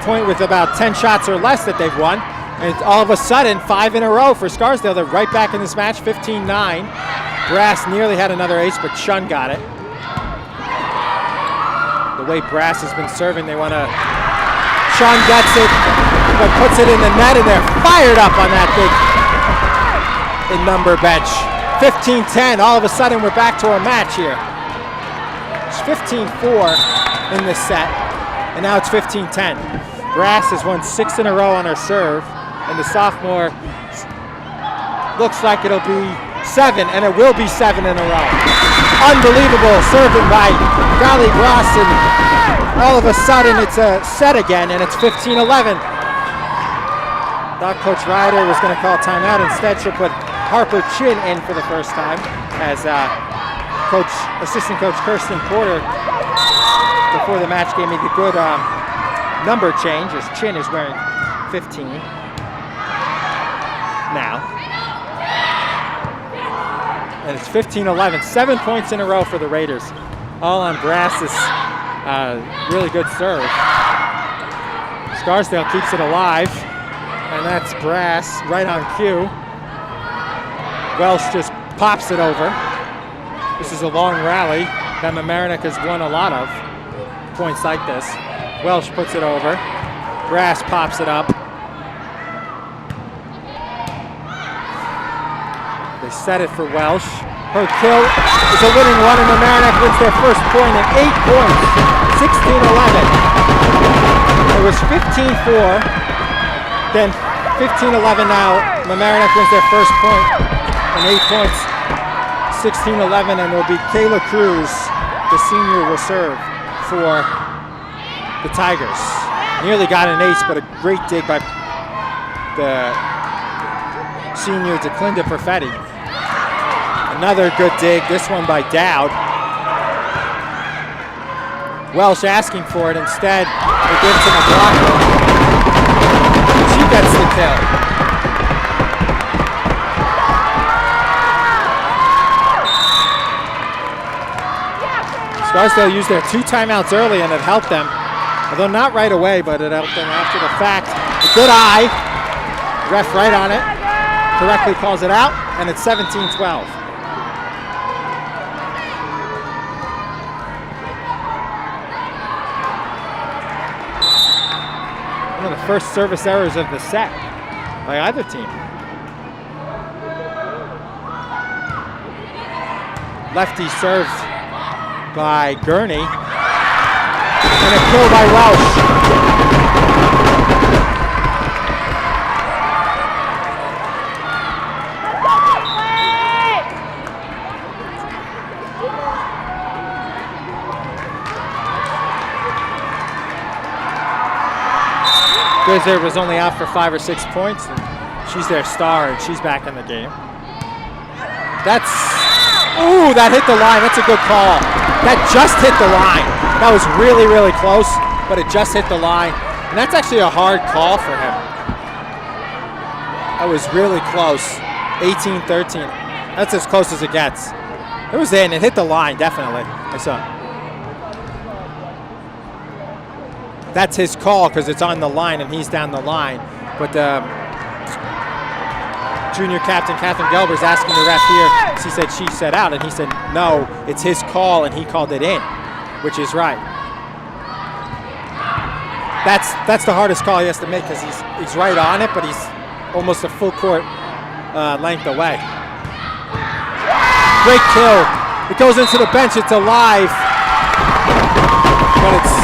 point with about 10 shots or less that they've won. And all of a sudden, 5 in a row for Scarsdale. They're right back in this match, 15-9. Brass nearly had another ace, but Shun got it. The way Brass has been serving, they want to... Shun gets it, but puts it in the net, and they're fired up on that big in-number bench. 15-10, all of a sudden we're back to our match here. It's 15-4 in this set, and now it's 15-10. Brass has won 6 in a row on her serve, and the sophomore looks like it'll be 7, and it will be 7 in a row. Unbelievable serving by Golly Brass, and all of a sudden it's a set again, and it's 15-11. Thought Coach Ryder was going to call timeout. Instead, she'll put Harper Chin in for the first time, as assistant coach Kirsten Porter before the match gave me the good number change, as Chin is wearing 15 now. And it's 15-11, 7 points in a row for the Raiders. All on Brass's really good serve. Scarsdale keeps it alive, and that's Brass right on cue. Welsh just pops it over. This is a long rally that Mamaroneck has won a lot of points like this. Welsh puts it over. Brass pops it up. They set it for Welsh. Her kill is a winning one, and Mamaroneck wins their first point at 8 points, 16-11. It was 15-4, then 15-11 now. Mamaroneck wins their first point and 8 points, 16-11, and it'll be Kayla Cruz, the senior, will serve for the Tigers. Nearly got an ace, but a great dig by the senior DeClinda Perfetti. Another good dig, this one by Dowd. Welsh asking for it, instead they give it to McLaughlin. She gets the kill. Scarsdale used their 2 timeouts early and it helped them. Although not right away, but it helped them after the fact. A good eye. Ref right on it. Correctly calls it out, and it's 17-12. One of the first service errors of the set by either team. Lefty served by Gurney, and a kill by Welsh. Grizzard was only out for 5 or 6 points, and she's their star, and she's back in the game. Ooh, that hit the line. That's a good call. That just hit the line. That was really, really close, but it just hit the line. And that's actually a hard call for him. That was really close. 18-13. That's as close as it gets. It was in. It hit the line, definitely. I saw it. That's his call because it's on the line and he's down the line. But junior captain Catherine Gelber's asking the ref here. She said she set out, and he said no, it's his call, and he called it in, which is right. That's the hardest call he has to make because he's right on it, but he's almost a full court length away. Great kill. It goes into the bench. It's alive, but it's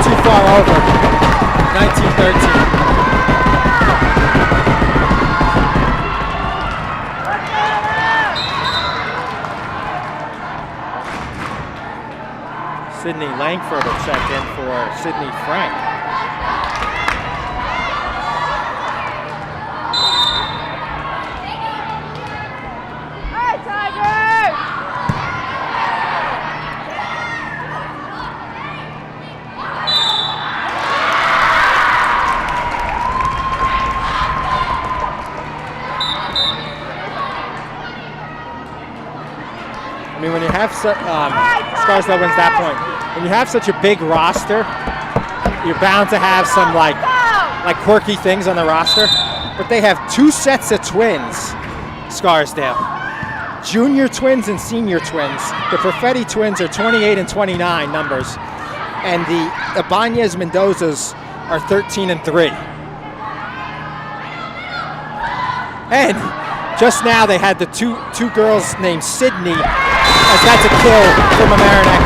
too far over. 19-13. Sydney Langford will check in for Sydney Frank. Hey, Tiger! I mean, when you have Scarsdale wins that point. When you have such a big roster, you're bound to have some like quirky things on the roster. But they have 2 sets of twins, Scarsdale. Junior twins and senior twins. The Perfetti twins are 28 and 29 numbers, and the Ibanez Mendozas are 13 and 3. And just now they had the two girls named Sydney, as that's a kill for Mamaroneck.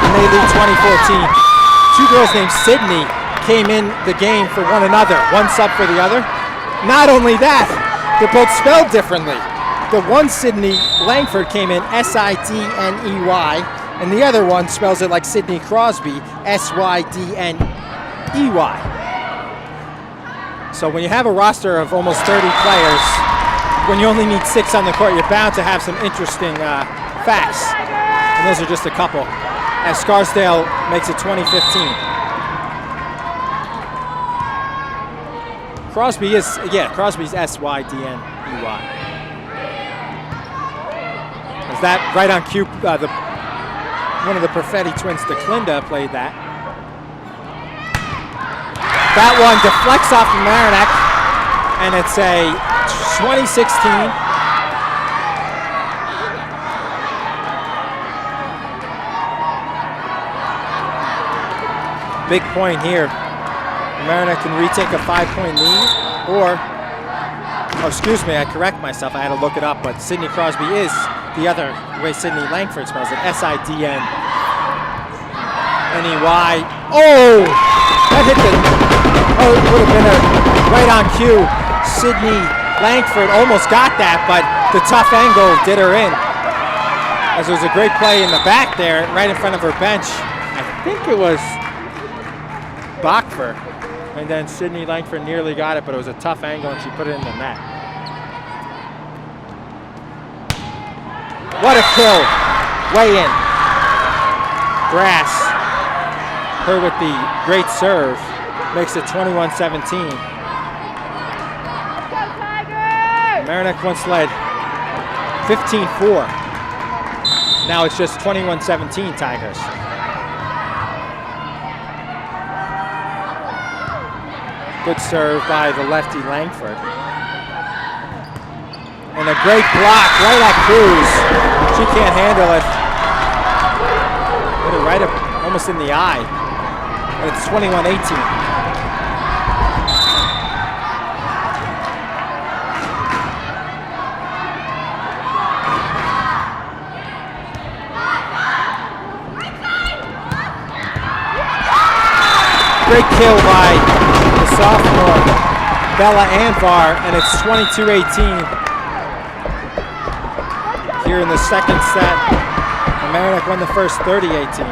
And they lead 2014. 2 girls named Sydney came in the game for one another, one sub for the other. Not only that, they're both spelled differently. The one Sydney Langford came in S-I-D-N-E-Y, and the other one spells it like Sidney Crosby, S-Y-D-N-E-Y. So when you have a roster of almost 30 players, when you only need 6 on the court, you're bound to have some interesting facts. And those are just a couple. As Scarsdale makes it 2015. Crosby's S-Y-D-N-E-Y. Is that right on cue? One of the Perfetti twins, DeClinda, played that. That one deflects off Mamaroneck, and it's a 2016. Big point here. Mamaroneck can retake a 5-point lead, or, excuse me, I correct myself. I had to look it up, but Sidney Crosby is the other way Sydney Langford spells it, S-I-D-N-N-E-Y. Oh, that hit it would have been a right on cue. Sydney Langford almost got that, but the tough angle did her in. As there was a great play in the back there, right in front of her bench. I think it was Bachfer, and then Sydney Langford nearly got it, but it was a tough angle and she put it in the net. What a kill, way in. Grass, her with the great serve, makes it 21-17. Mamaroneck once led 15-4. Now it's just 21-17 Tigers. Good serve by the lefty Langford. And a great block right at Cruz. She can't handle it. Hit it right up, almost in the eye. And it's 21-18. Great kill by the sophomore Bella Anvar, and it's 22-18 here in the second set. Mamaroneck won the first 30-18.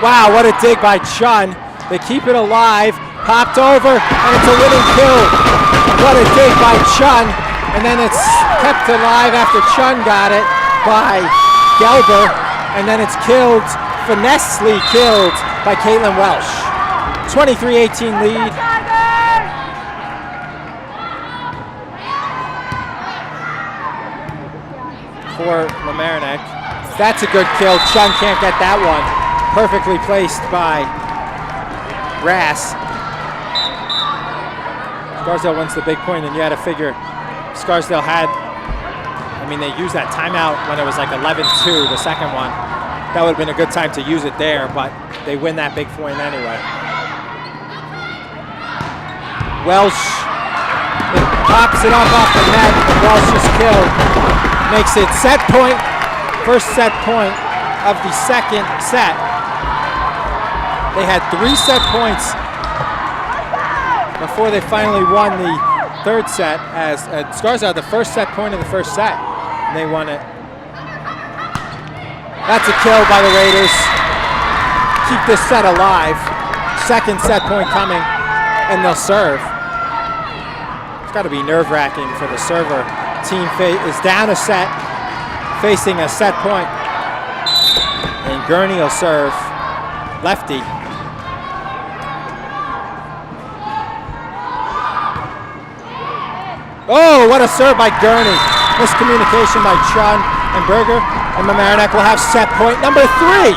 Wow, what a dig by Chun. They keep it alive. Popped over, and it's a winning kill. What a dig by Chun. And then it's kept alive after Chun got it by Gelber. And then it's killed, finessely killed by Caitlin Welsh. 23-18 lead. For Mamaroneck. That's a good kill. Chun can't get that one. Perfectly placed by Grass. Scarsdale wins the big point, and you had to figure Scarsdale had, I mean, they used that timeout when it was like 11-2, the second one. That would have been a good time to use it there, but they win that big point anyway. Welsh pops it up off the net, and Welsh is killed. Makes it set point, first set point of the second set. They had 3 set points before they finally won the third set, as Scarsdale had the first set point of the first set, and they won it. That's a kill by the Raiders. Keep this set alive. Second set point coming, and they'll serve. It's got to be nerve-wracking for the server. Team is down a set, facing a set point, and Gurney will serve lefty. Oh, what a serve by Gurney. Miscommunication by Chun and Berger. And Mamaroneck will have set point number 3.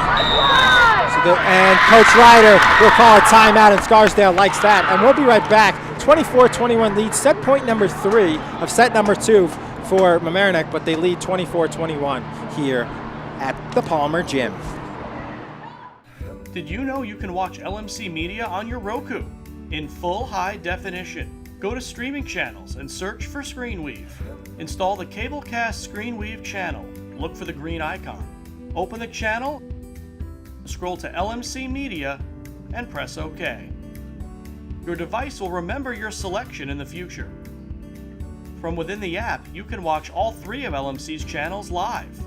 And Coach Ryder will call a timeout, and Scarsdale likes that. And we'll be right back. 24-21 lead, set point number 3 of set number 2 for Mamaroneck, but they lead 24-21 here at the Palmer Gym. Did you know you can watch LMC Media on your Roku in full high definition? Go to streaming channels and search for ScreenWeave. Install the Cablecast ScreenWeave channel. Look for the green icon. Open the channel, scroll to LMC Media, and press OK. Your device will remember your selection in the future. From within the app, you can watch all 3 of LMC's channels live.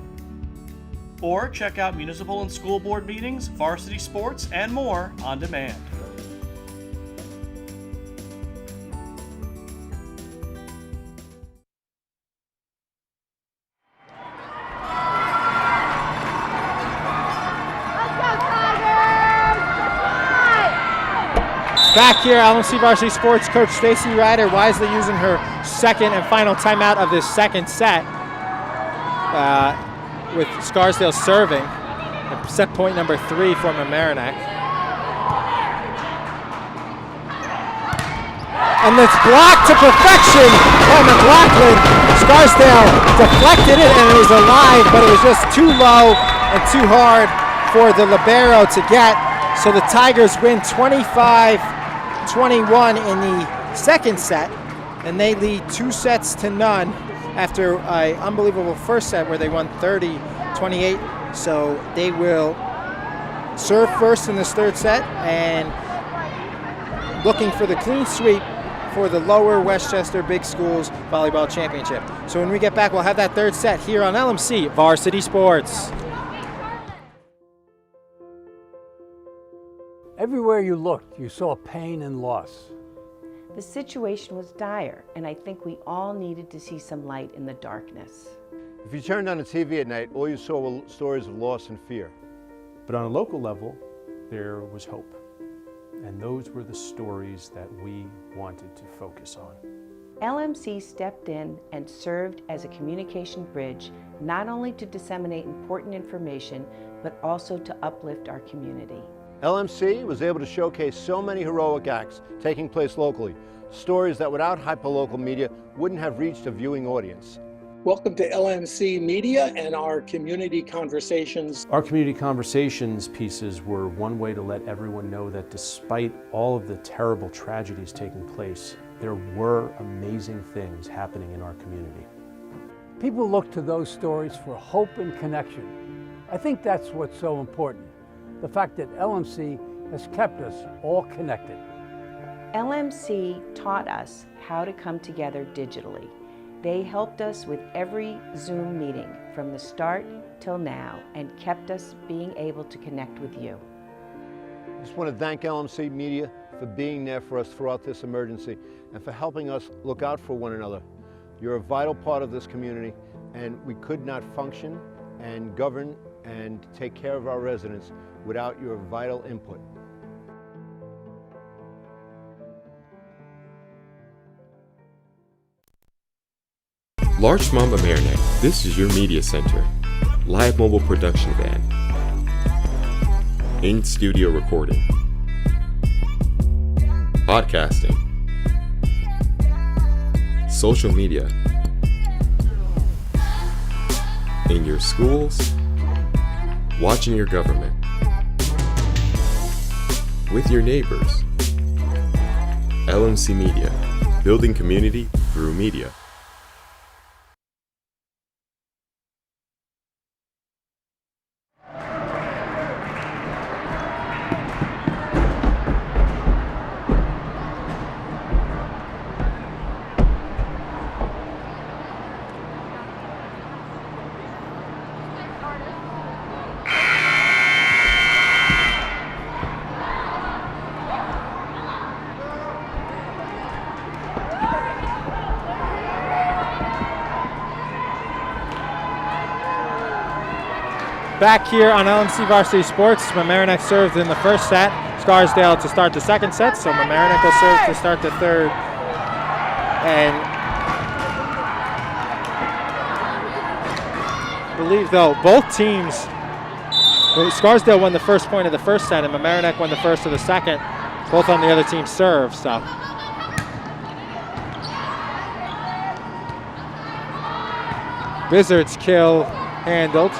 Or check out municipal and school board meetings, varsity sports, and more on demand. Back here, LMC Varsity Sports coach Stacy Ryder wisely using her second and final timeout of this second set with Scarsdale serving. Set point number 3 for Mamaroneck. And it's blocked to perfection by McLaughlin. Scarsdale deflected it and it was alive, but it was just too low and too hard for the libero to get. So the Tigers win 25-21 in the second set, and they lead 2-0 after an unbelievable first set where they won 30-28. So they will serve first in this third set and looking for the clean sweep for the Lower Westchester Big Schools Volleyball Championship. So when we get back, we'll have that third set here on LMC Varsity Sports. Everywhere you looked, you saw pain and loss. The situation was dire, and I think we all needed to see some light in the darkness. If you turned on the TV at night, all you saw were stories of loss and fear. But on a local level, there was hope. And those were the stories that we wanted to focus on. LMC stepped in and served as a communication bridge, not only to disseminate important information, but also to uplift our community. LMC was able to showcase so many heroic acts taking place locally, stories that without hyperlocal media wouldn't have reached a viewing audience. Welcome to LMC Media and our Community Conversations. Our Community Conversations pieces were one way to let everyone know that despite all of the terrible tragedies taking place, there were amazing things happening in our community. People look to those stories for hope and connection. I think that's what's so important. The fact that LMC has kept us all connected. LMC taught us how to come together digitally. They helped us with every Zoom meeting from the start till now and kept us being able to connect with you. I just want to thank LMC Media for being there for us throughout this emergency and for helping us look out for one another. You're a vital part of this community, and we could not function and govern and take care of our residents without your vital input. Larchmont Mamaroneck, this is your media center. Live mobile production van. In-studio recording. Podcasting. Social media. In your schools. Watching your government. With your neighbors. LMC Media, building community through media. Back here on LMC Varsity Sports, Mamaroneck served in the first set, Scarsdale to start the second set, so Mamaroneck will serve to start the third. And I believe, though, both teams, Scarsdale won the first point of the first set and Mamaroneck won the first of the second, both on the other team's serve, so. Wizards kill handled.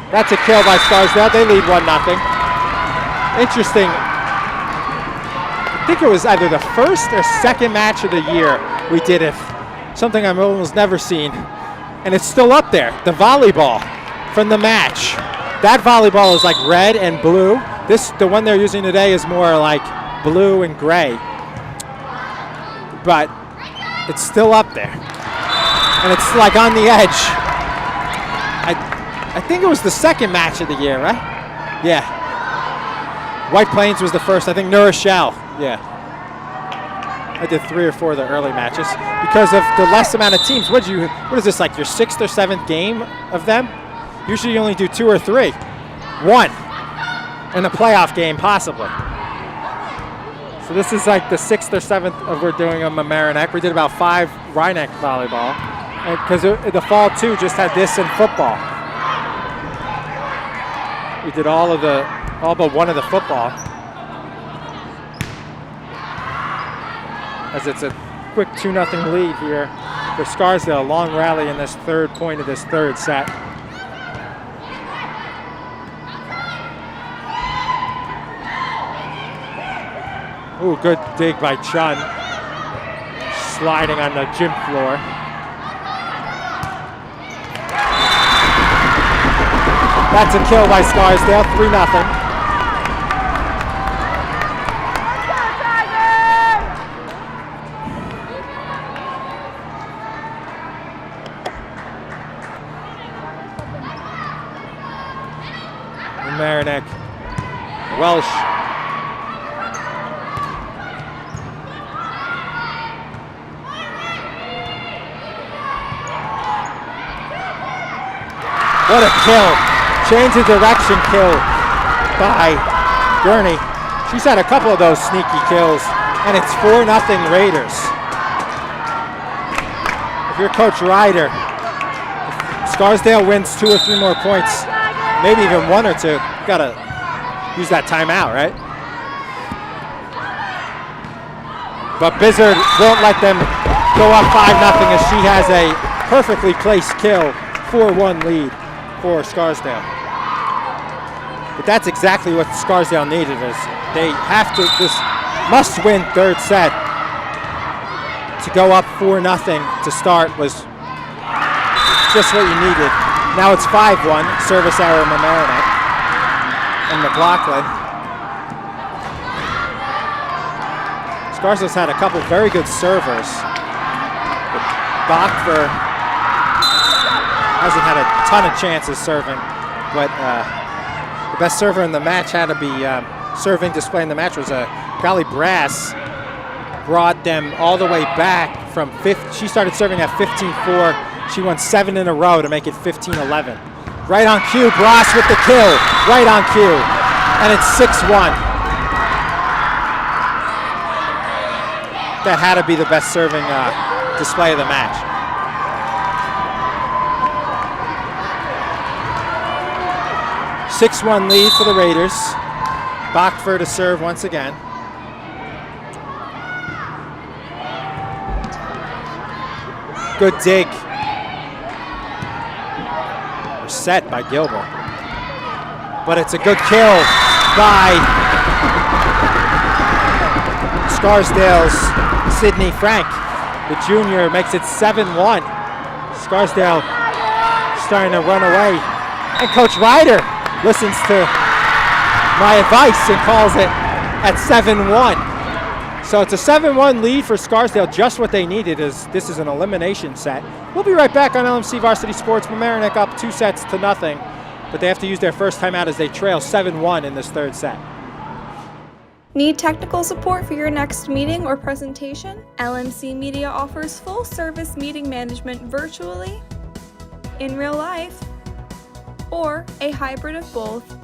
That's a kill by Scarsdale. They lead 1-0. Interesting. I think it was either the first or second match of the year we did it. Something I've almost never seen. And it's still up there. The volleyball from the match. That volleyball is like red and blue. The one they're using today is more like blue and gray. But it's still up there. And it's like on the edge. I think it was the second match of the year, right? Yeah. White Plains was the first. I think New Rochelle. Yeah. I did 3 or 4 of the early matches because of the less amount of teams. What is this, like your 6th or 7th game of them? Usually you only do 2 or 3. 1 in a playoff game, possibly. So this is like the 6th or 7th of we're doing on Mamaroneck. We did about 5 Rhineck volleyball because the fall too just had this in football. We did all but one of the football. As it's a quick 2-0 lead here for Scarsdale. Long rally in this third point of this third set. Ooh, good dig by Chun. Sliding on the gym floor. That's a kill by Scarsdale, 3-0. Mamaroneck, Welsh. What a kill. Change of direction kill by Gurney. She's had a couple of those sneaky kills, and it's 4-0 Raiders. If you're Coach Ryder, if Scarsdale wins 2 or 3 more points, maybe even 1 or 2, you gotta use that timeout, right? But Bizzard won't let them go up 5-0 as she has a perfectly placed kill, 4-1 lead for Scarsdale. But that's exactly what Scarsdale needed. Is they have to, this must-win third set. To go up 4-0 to start was just what you needed. Now it's 5-1, service error Mamaroneck and McLaughlin. Scarsdale's had a couple very good servers. But Bachfer hasn't had a ton of chances serving, but the best server in the match had to be serving display in the match was Golly Brass. Brought them all the way back from she started serving at 15-4. She won 7 in a row to make it 15-11. Right on cue, Brass with the kill. Right on cue. And it's 6-1. That had to be the best serving display of the match. (6-1) lead for the Raiders. Bachfer to serve once again. Good dig. Set by Gilbert. But it's a good kill by Scarsdale's Sydney Frank. The junior makes it 7-1. Scarsdale starting to run away. And Coach Ryder listens to my advice and calls it at 7-1. So it's a 7-1 lead for Scarsdale, just what they needed. This is an elimination set. We'll be right back on LMC Varsity Sports. Mamaroneck up 2-0, but they have to use their first timeout as they trail 7-1 in this third set. Need technical support for your next meeting or presentation? LMC Media offers full-service meeting management virtually, in real life, or a hybrid of both.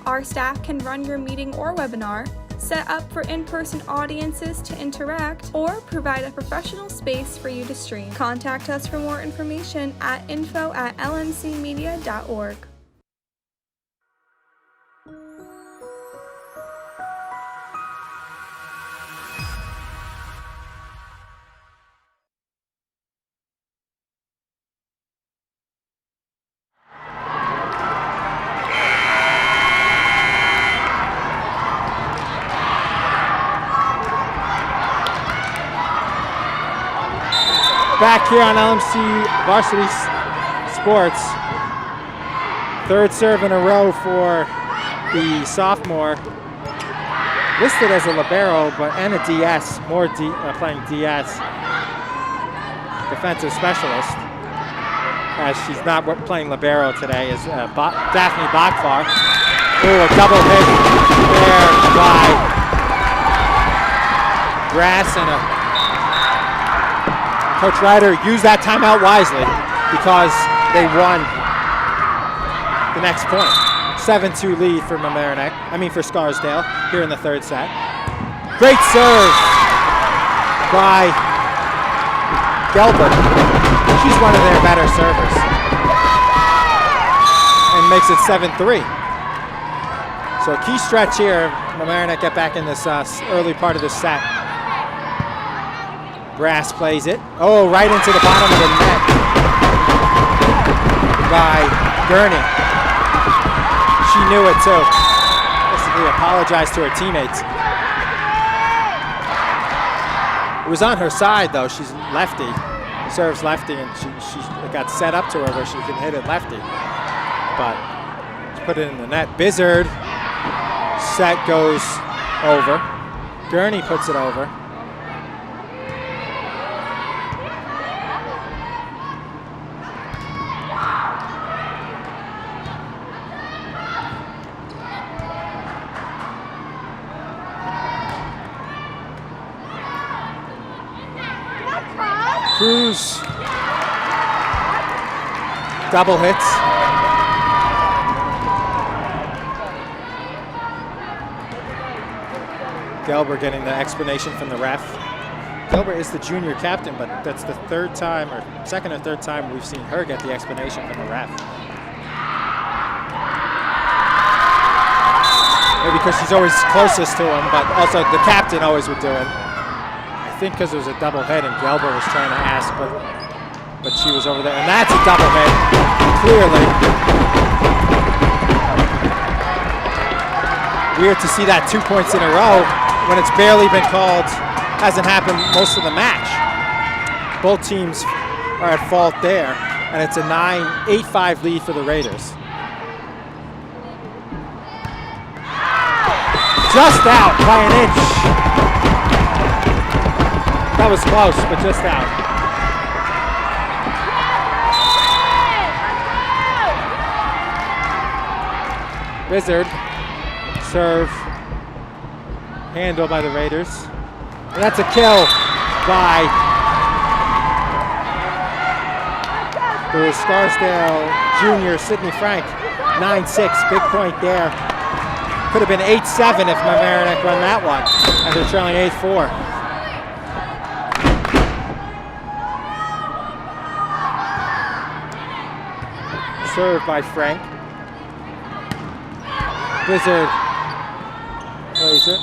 Our staff can run your meeting or webinar, set up for in-person audiences to interact, or provide a professional space for you to stream. Contact us for more information at info@lmcmedia.org. Back here on LMC Varsity Sports. Third serve in a row for the sophomore. Listed as a libero, but and a DS, playing DS. Defensive specialist. As she's not playing libero today is Daphne Bachfar. Ooh, a double hit there by Grass and a Coach Ryder used that timeout wisely because they won the next point. 7-2 lead for for Scarsdale here in the third set. Great serve by Gelber. She's one of their better servers. And makes it 7-3. So a key stretch here. Mamaroneck get back in this early part of the set. Brass plays it. Oh, right into the bottom of the net by Gurney. She knew it too. Basically apologized to her teammates. It was on her side though. She's lefty, serves lefty, and she got set up to her where she can hit it lefty. But she put it in the net. Bizzard set goes over. Gurney puts it over. Cruz double hits. Gelber getting the explanation from the ref. Gelber is the junior captain, but that's the second or third time we've seen her get the explanation from the ref. Maybe because she's always closest to him, but also the captain always would do it. I think because it was a double hit and Gelber was trying to ask, but she was over there. And that's a double hit, clearly. Weird to see that 2 points in a row when it's barely been called, hasn't happened most of the match. Both teams are at fault there, and it's a 8-5 lead for the Raiders. Just out by an inch. That was close, but just out. Wizard. Serve handled by the Raiders. And that's a kill by the Scarsdale junior, Sidney Frank. 9-6, big point there. Could have been 8-7 if Mamaroneck run that one. And they're trailing 8-4. Served by Frank. Wizard plays it.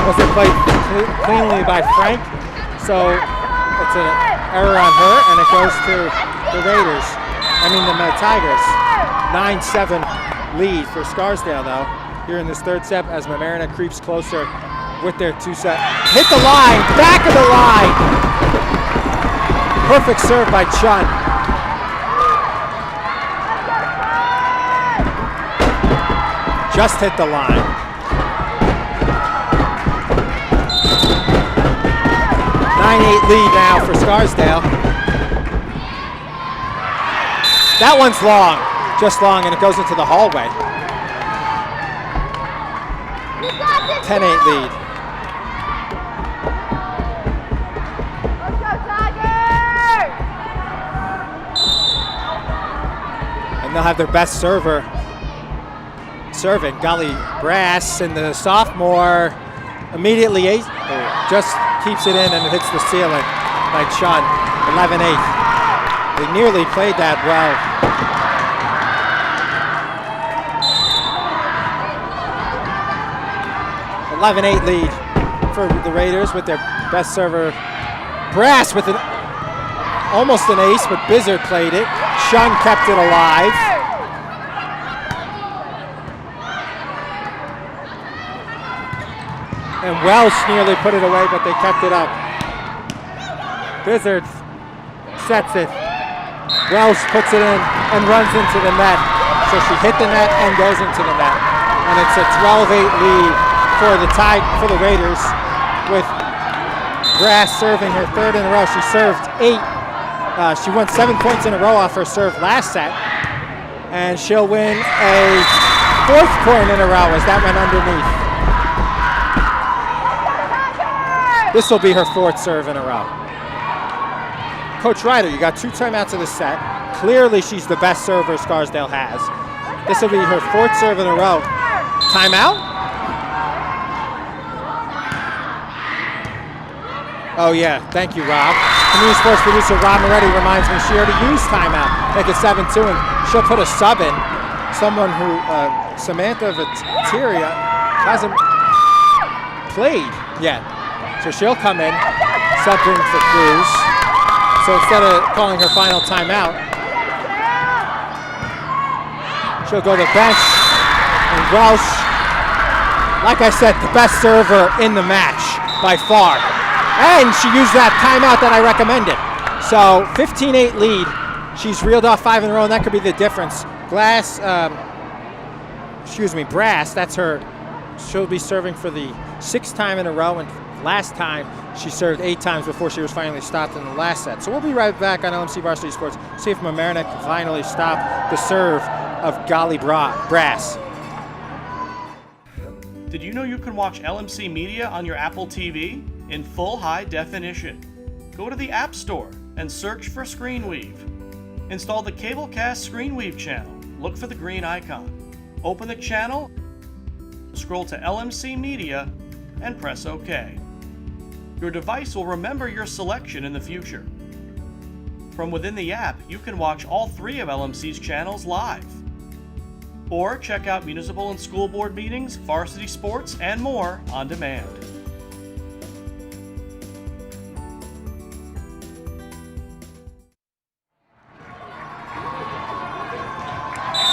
Wizard played cleanly by Frank, so it's an error on her, and it goes to the Raiders. I mean the Tigers. 9-7 lead for Scarsdale though here in this third set as Mamaroneck creeps closer with their 2 set. Hit the line, back of the line. Perfect serve by Chun. Just hit the line. 9-8 lead now for Scarsdale. That one's long, just long, and it goes into the hallway. 10-8 lead. And they'll have their best server serving, Golly Brass, and the sophomore immediately just keeps it in and it hits the ceiling by Chun. 11-8. They nearly played that well. 11-8 lead for the Raiders with their best server. Brass with almost an ace, but Bizzard played it. Chun kept it alive. And Welsh nearly put it away, but they kept it up. Bizzard sets it. Welsh puts it in and runs into the net. So she hit the net and goes into the net. And it's a 12-8 lead for the Raiders, with Brass serving her third in a row. She served 8. She won 7 points in a row off her serve last set. And she'll win a 4th point in a row as that went underneath. This will be her 4th serve in a row. Coach Ryder, you got 2 timeouts of the set. Clearly she's the best server Scarsdale has. This will be her 4th serve in a row. Timeout? Oh yeah, thank you, Rob. Community sports producer Rob Moretti reminds me she already used timeout. Make it 7-2, and she'll put a sub in. Someone who, Samantha Viteria, hasn't played yet. So she'll come in, subbing for Cruz. So instead of calling her final timeout, she'll go to the bench. And Welsh, like I said, the best server in the match by far. And she used that timeout that I recommended. So 15-8 lead. She's reeled off 5 in a row, and that could be the difference. Brass, that's her. She'll be serving for the 6th time in a row, and last time she served 8 times before she was finally stopped in the last set. So we'll be right back on LMC Varsity Sports, see if Mamaroneck can finally stop the serve of Golly Brass. Did you know you can watch LMC Media on your Apple TV in full high definition? Go to the App Store and search for ScreenWeave. Install the Cablecast ScreenWeave channel. Look for the green icon. Open the channel scroll to LMC Media and press OK. Your device will remember your selection in the future. From within the app, you can watch all 3 of LMC's channels live. Or check out municipal and school board meetings, varsity sports, and more on demand.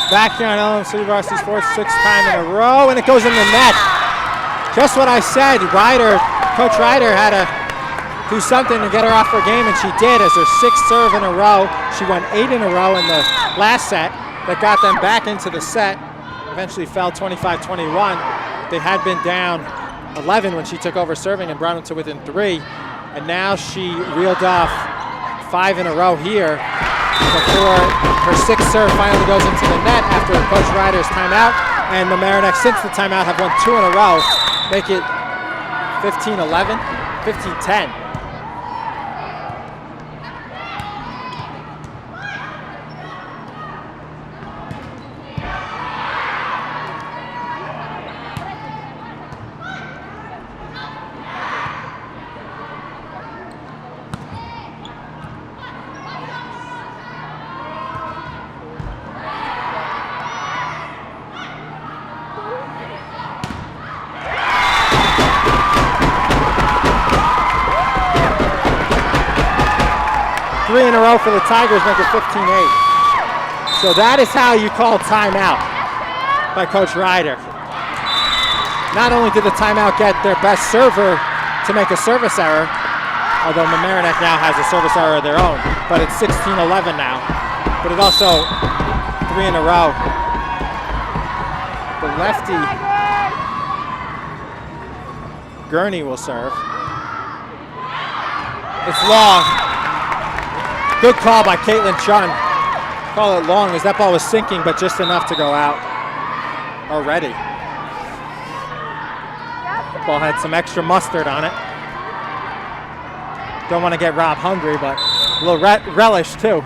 Back here on LMC Varsity Sports, 6th time in a row, and it goes in the net. Just what I said, Coach Ryder had to do something to get her off her game, and she did as her 6th serve in a row. She won 8 in a row in the last set that got them back into the set. Eventually fell 25-21. They had been down 11 when she took over serving and brought them to within 3. And now she reeled off 5 in a row here before her 6th serve finally goes into the net after Coach Ryder's timeout. And Mamaroneck, since the timeout, have won 2 in a row, make it 15-11, 15-10. Three in a row for the Tigers, make it 15-8. So that is how you call timeout by Coach Ryder. Not only did the timeout get their best server to make a service error, although Mamaroneck now has a service error of their own, but it's 16-11 now. But it also 3 in a row. The lefty Gurney will serve. It's long. Good call by Caitlin Chun. Call it long as that ball was sinking, but just enough to go out already. Ball had some extra mustard on it. Don't want to get Rob hungry, but a little relish too.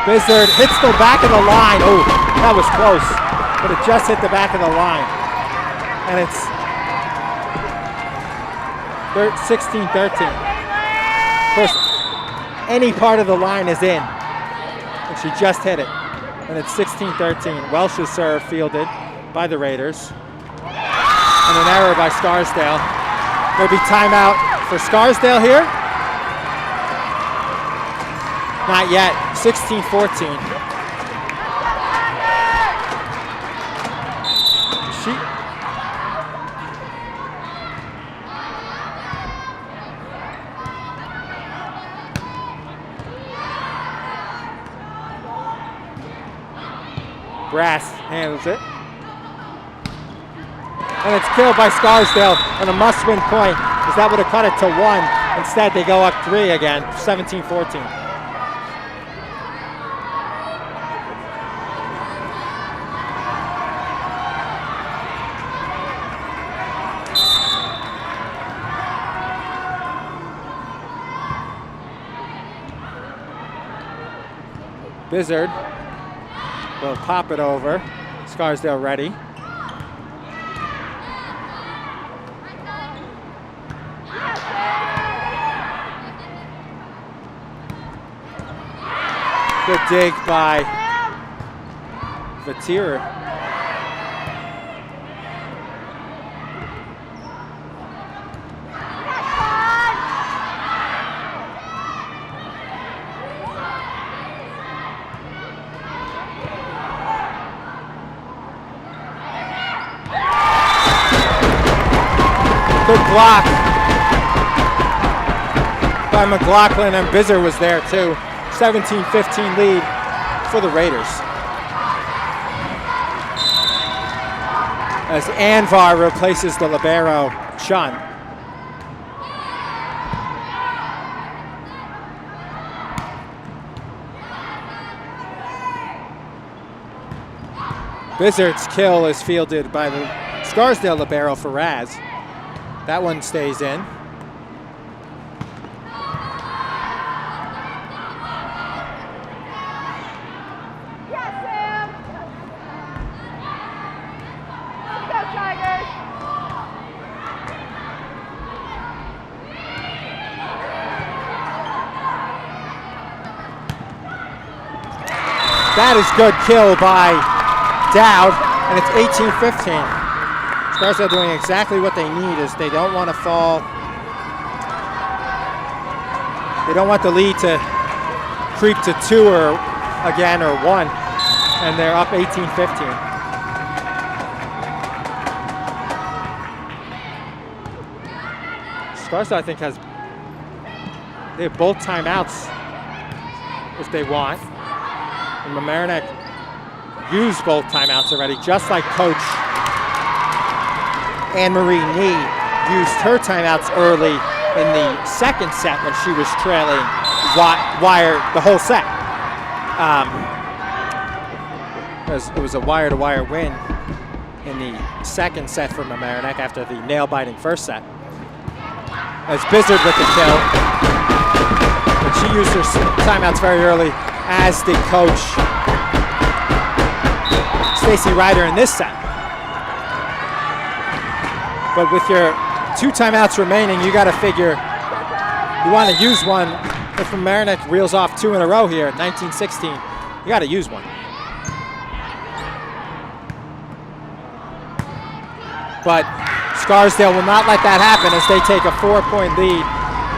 Bizzard hits the back of the line. Oh, that was close. But it just hit the back of the line. And it's 16-13. Of course, any part of the line is in. And she just hit it. And it's 16-13. Welsh's serve fielded by the Raiders. And an error by Scarsdale. There'll be timeout for Scarsdale here. Not yet. 16-14. Brass handles it. And it's killed by Scarsdale on a must-win point, because that would have cut it to 1. Instead, they go up 3 again, 17-14. Bizzard will pop it over. Scarsdale ready. Good dig by Vatir. Good block by McLaughlin, and Bizzard was there too. 17-15 lead for the Raiders. As Anvar replaces the libero Chun. Bizzard's kill is fielded by the Scarsdale libero for Raz. That one stays in. That is good kill by Dowd, and it's 18-15. Scarsdale doing exactly what they need is they don't want to fall. They don't want the lead to creep to 2 or 1, and they're up 18-15. Scarsdale, I think, they have both timeouts if they want. And Mamaroneck used both timeouts already, just like Coach Anne-Marie Nee used her timeouts early in the second set when she was trailing wire the whole set. It was a wire-to-wire win in the second set for Mamaroneck after the nail-biting first set. As Bizzard with the kill. But she used her timeouts very early, as did Coach Stacy Ryder in this set. But with your 2 timeouts remaining, you got to figure you want to use one. If Mamaroneck reels off 2 in a row here, 19-16, you got to use one. But Scarsdale will not let that happen as they take a 4-point lead.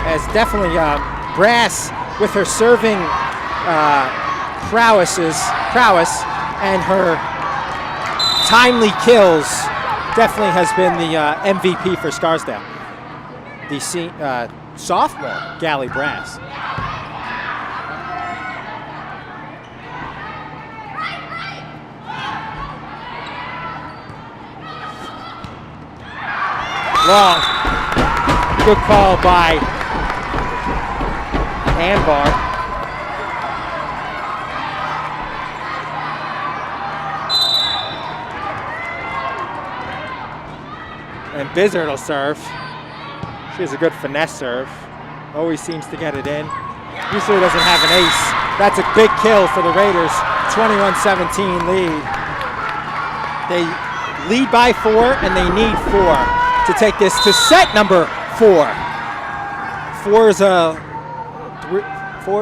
As definitely Brass with her serving prowess and her timely kills definitely has been the MVP for Scarsdale. The sophomore Gally Brass. Long. Good call by Anbar. And Bizzard will serve. She has a good finesse serve. Always seems to get it in. Usually doesn't have an ace. That's a big kill for the Raiders. 21-17 lead. They lead by 4 and they need 4 to take this to set number 4. 4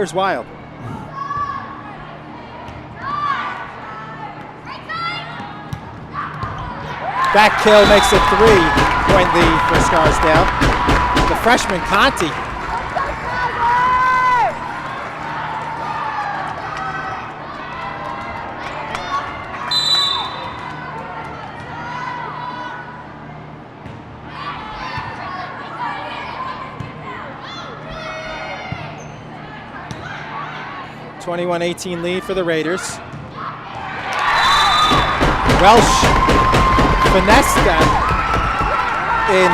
is wild. That kill makes it 3-point lead for Scarsdale. The freshman Conti. (21-18) lead for the Raiders. Welsh finessed them in,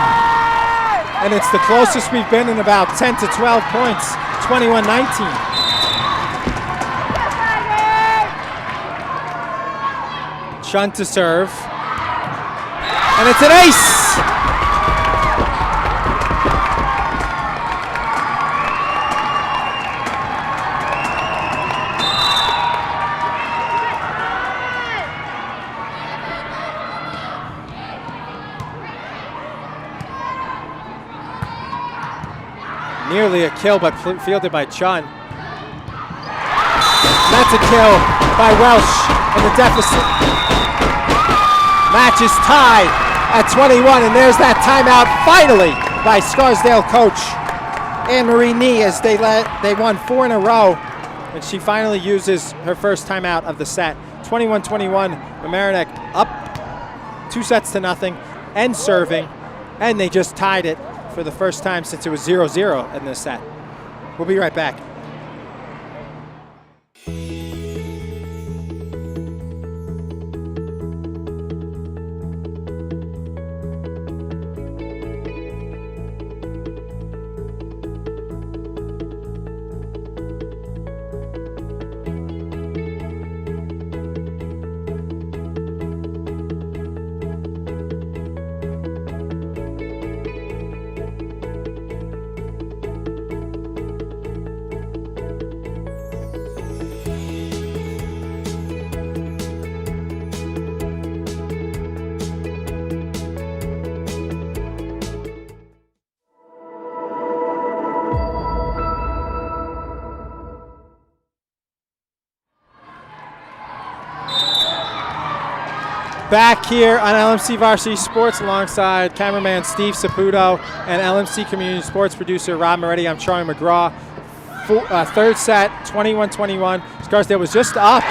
and it's the closest we've been in about 10 to 12 points. 21-19. Chun to serve, and it's an ace. Nearly a kill, but fielded by Chun. That's a kill by Welsh, and the deficit match is tied at 21, and there's that timeout finally by Scarsdale coach Anne-Marie Nee as they won 4 in a row, and she finally uses her first timeout of the set. 21-21, Mamaroneck up 2-0 and serving, and they just tied it for the first time since it was 0-0 in this set. We'll be right back. Back here on LMC Varsity Sports alongside cameraman Steve Saputo and LMC Community Sports producer Rob Moretti. I'm Charlie McGraw. Third set, 21-21. Scarsdale was just up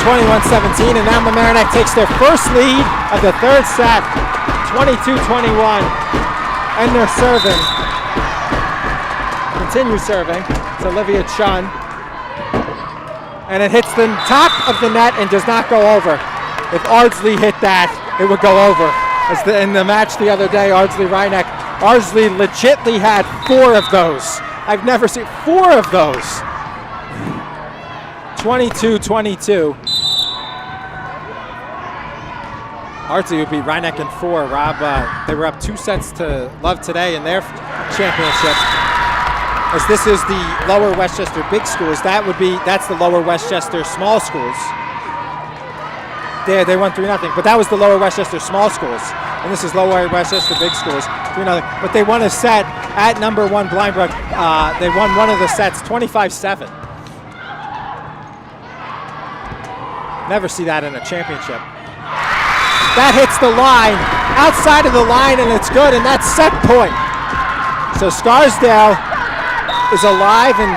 21-17, and now Mamaroneck takes their first lead of the third set, 22-21. And they're serving. Continue serving. It's Olivia Chun. And it hits the top of the net and does not go over. If Ardsley hit that, it would go over. As in the match the other day, Ardsley-Rhinebeck, Ardsley legitly had 4 of those. I've never seen 4 of those. 22-22. Ardsley would beat Rhinebeck in 4. Rob, they were up 2 sets to love today in their championship. As this is the Lower Westchester Big Schools, that's the Lower Westchester Small Schools. They won 3-0, but that was the Lower Westchester Small Schools, and this is Lower Westchester Big Schools, 3-0. But they won a set at number 1 Blindbrook. They won one of the sets, 25-7. Never see that in a championship. That hits the line, outside of the line, and it's good, and that's set point. So Scarsdale is alive, and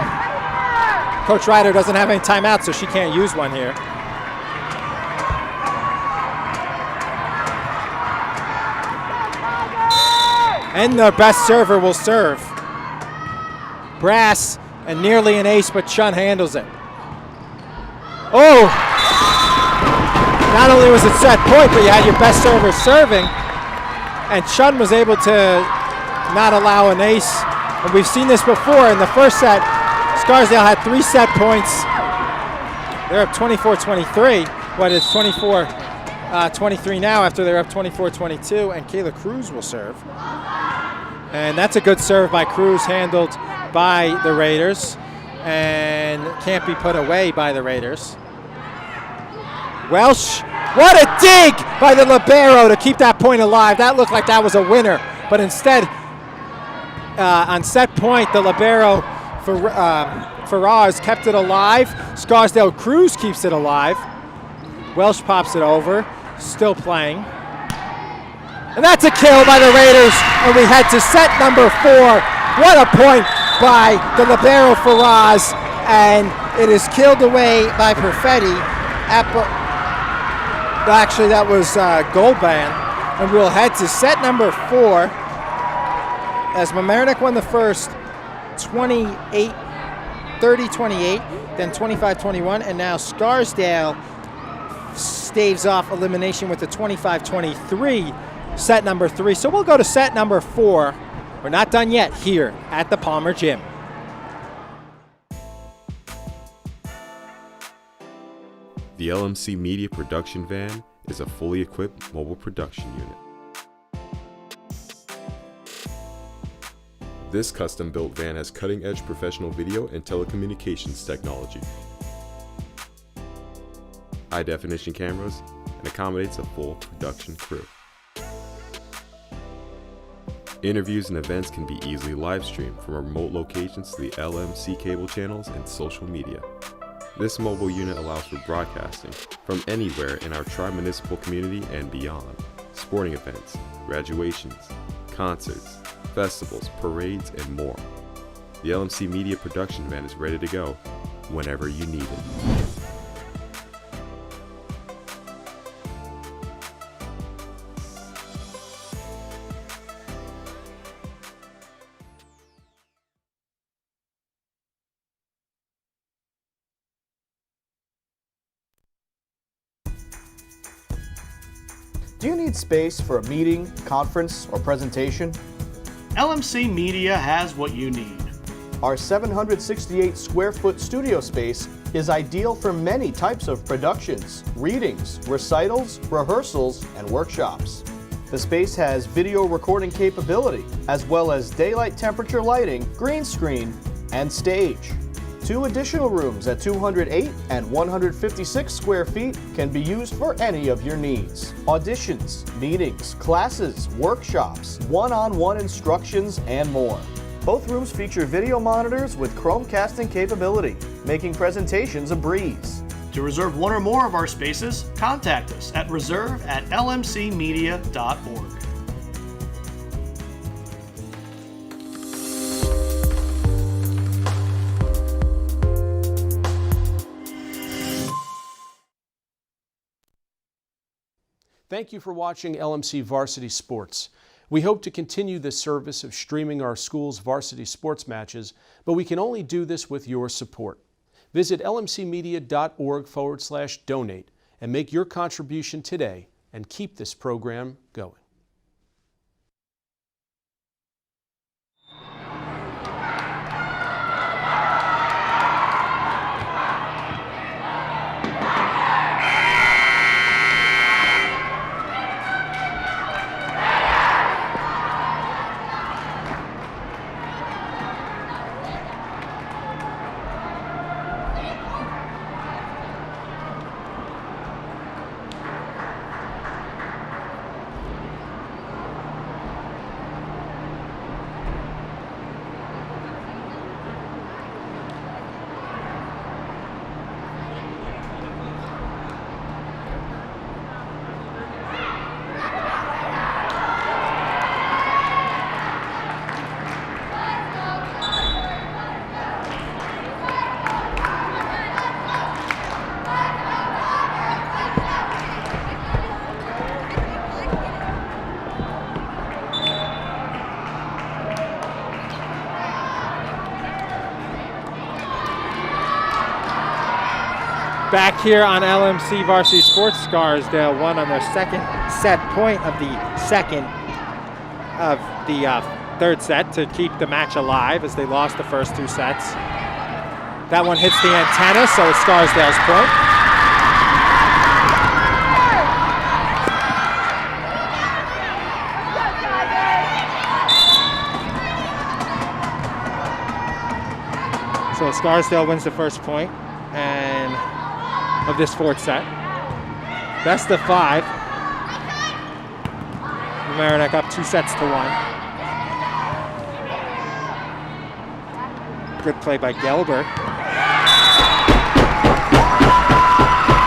Coach Ryder doesn't have any timeouts, so she can't use one here. And their best server will serve. Brass, and nearly an ace, but Chun handles it. Oh! Not only was it set point, but you had your best server serving, and Chun was able to not allow an ace. And we've seen this before in the first set. Scarsdale had 3 set points. They're up 24-23. What is 24-23 now after they're up 24-22, and Kayla Cruz will serve. And that's a good serve by Cruz, handled by the Raiders, and can't be put away by the Raiders. Welsh, what a dig by the libero to keep that point alive. That looked like that was a winner, but instead, on set point, the libero Faraz kept it alive. Scarsdale Cruz keeps it alive. Welsh pops it over, still playing. And that's a kill by the Raiders, and we head to set number 4. What a point by the libero Faraz, and it is killed away by Perfetti. Actually, that was Goldban, and we'll head to set number 4 as Mamaroneck won the first 30-28, then 25-21, and now Scarsdale staves off elimination with the 25-23. Set number 3. So we'll go to set number 4. We're not done yet here at the Palmer Gym. The LMC Media Production Van is a fully equipped mobile production unit. This custom-built van has cutting-edge professional video and telecommunications technology, high-definition cameras, and accommodates a full production crew. Interviews and events can be easily live-streamed from remote locations to the LMC cable channels and social media. This mobile unit allows for broadcasting from anywhere in our tri-municipal community and beyond. Sporting events, graduations, concerts, festivals, parades, and more. The LMC Media Production Van is ready to go whenever you need it. Do you need space for a meeting, conference, or presentation? LMC Media has what you need. Our 768 square foot studio space is ideal for many types of productions, readings, recitals, rehearsals, and workshops. The space has video recording capability, as well as daylight temperature lighting, green screen, and stage. 2 additional rooms at 208 and 156 square feet can be used for any of your needs. Auditions, meetings, classes, workshops, one-on-one instructions, and more. Both rooms feature video monitors with Chromecasting capability, making presentations a breeze. To reserve one or more of our spaces, contact us at reserve@lmcmedia.org. Thank you for watching LMC Varsity Sports. We hope to continue this service of streaming our school's varsity sports matches, but we can only do this with your support. Visit lmcmedia.org/donate and make your contribution today and keep this program going. Back here on LMC Varsity Sports, Scarsdale won on their second set point of the third set to keep the match alive as they lost the first two sets. That one hits the antenna, so it's Scarsdale's point. So Scarsdale wins the first point and of this fourth set. Best of 5. Mamaroneck up 2-1. Good play by Gelber.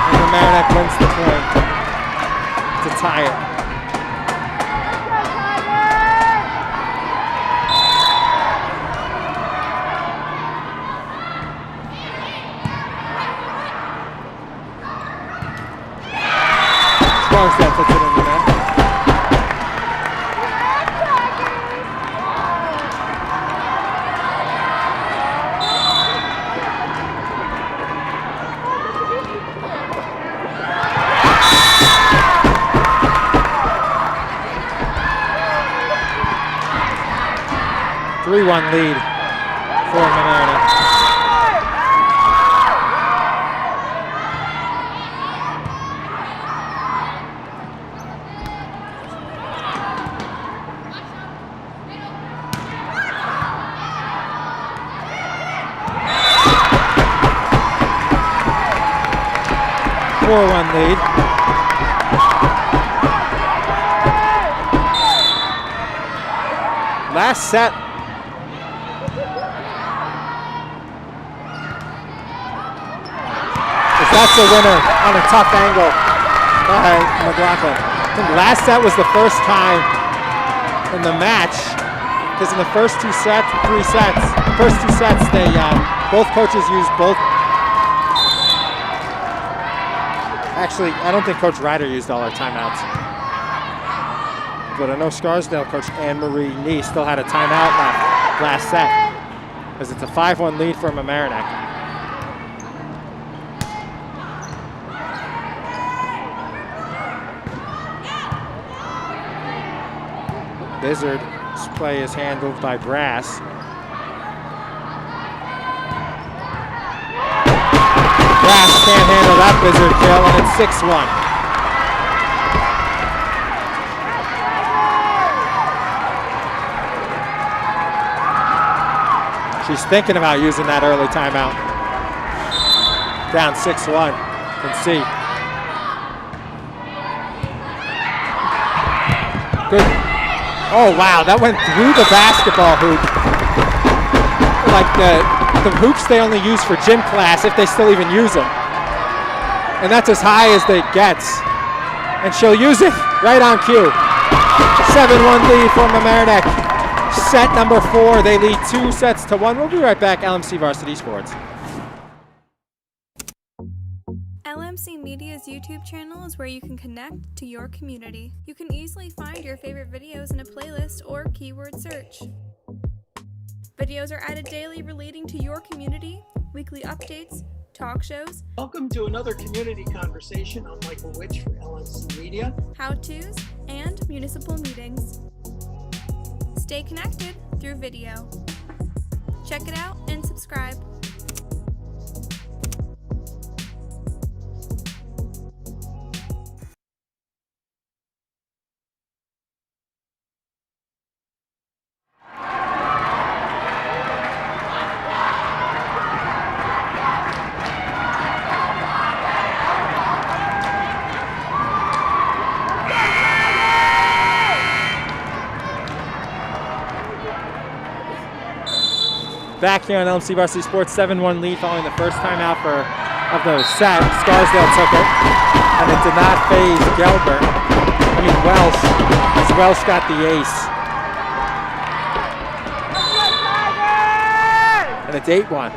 And Mamaroneck wins the point to tie it. Scarsdale puts it in the net. Three-1 lead for Mamaroneck. Lead. Last set. If that's a winner on a tough angle by McLaughlin. I think last set was the first time in the match, because in the first two sets, they both coaches used both. Actually, I don't think Coach Ryder used all our timeouts. But I know Scarsdale coach Anne-Marie Nee still had a timeout left last set, as it's a 5-1 lead for Mamaroneck. Bizard's play is handled by Brass. Brass can't handle that Bizard kill, and it's 6-1. She's thinking about using that early timeout. Down 6-1. Can see. Good. Oh wow, that went through the basketball hoop. Like the hoops they only use for gym class, if they still even use them. And that's as high as they gets. And she'll use it right on cue. 7-1 lead for Mamaroneck. Set number 4. They lead 2-1. We'll be right back. LMC Varsity Sports. LMC Media's YouTube channel is where you can connect to your community. You can easily find your favorite videos in a playlist or keyword search. Videos are added daily relating to your community, weekly updates, talk shows. Welcome to another community conversation. I'm Michael Witch for LMC Media. How-tos, and municipal meetings. Stay connected through video. Check it out and subscribe. Back here on LMC Varsity Sports, 7-1 lead following the first time out of the set. Scarsdale took it, and it did not phase Welsh, as Welsh got the ace. And it's 8-1.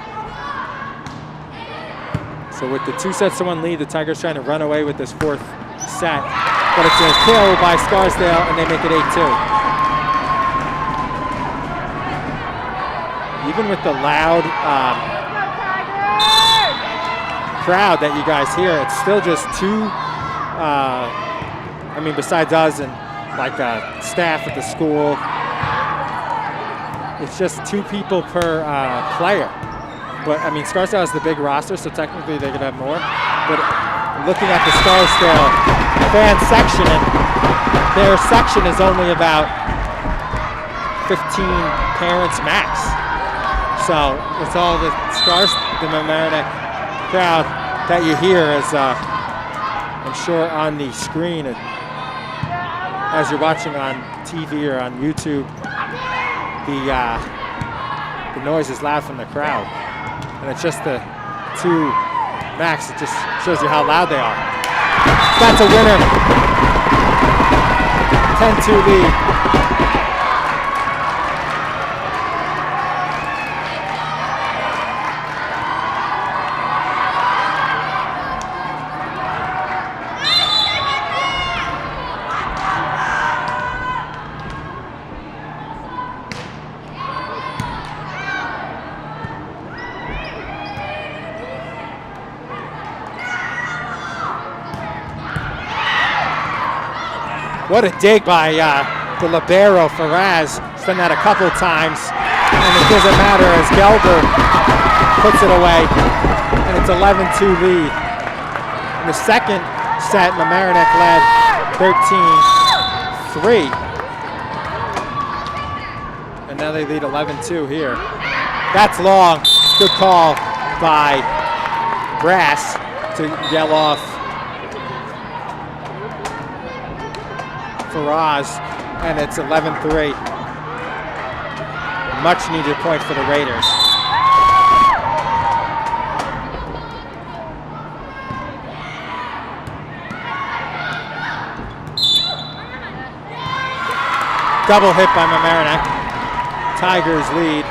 So with the 2-1 lead, the Tigers trying to run away with this 4th set. But it's a kill by Scarsdale, and they make it 8-2. Even with the loud crowd that you guys hear, it's still just 2, besides us and staff at the school, it's just 2 people per player. But Scarsdale has the big roster, so technically they could have more. But looking at the Scarsdale fan section, and their section is only about 15 parents max. So it's all the Mamaroneck crowd that you hear, as I'm sure on the screen as you're watching on TV or on YouTube. The noise is loud from the crowd, and it's just the 2 max. It just shows you how loud they are. That's a winner. 10-2 lead. What a dig by the libero, Faraz. He's done that a couple times, and it doesn't matter as Gelber puts it away, and it's 11-2 lead. In the second set, Mamaroneck led 13-3, and now they lead 11-2 here. That's long. Good call by Brass to yell off Faraz, and it's 11-3. Much needed point for the Raiders. Double hit by Mamaroneck. Tigers lead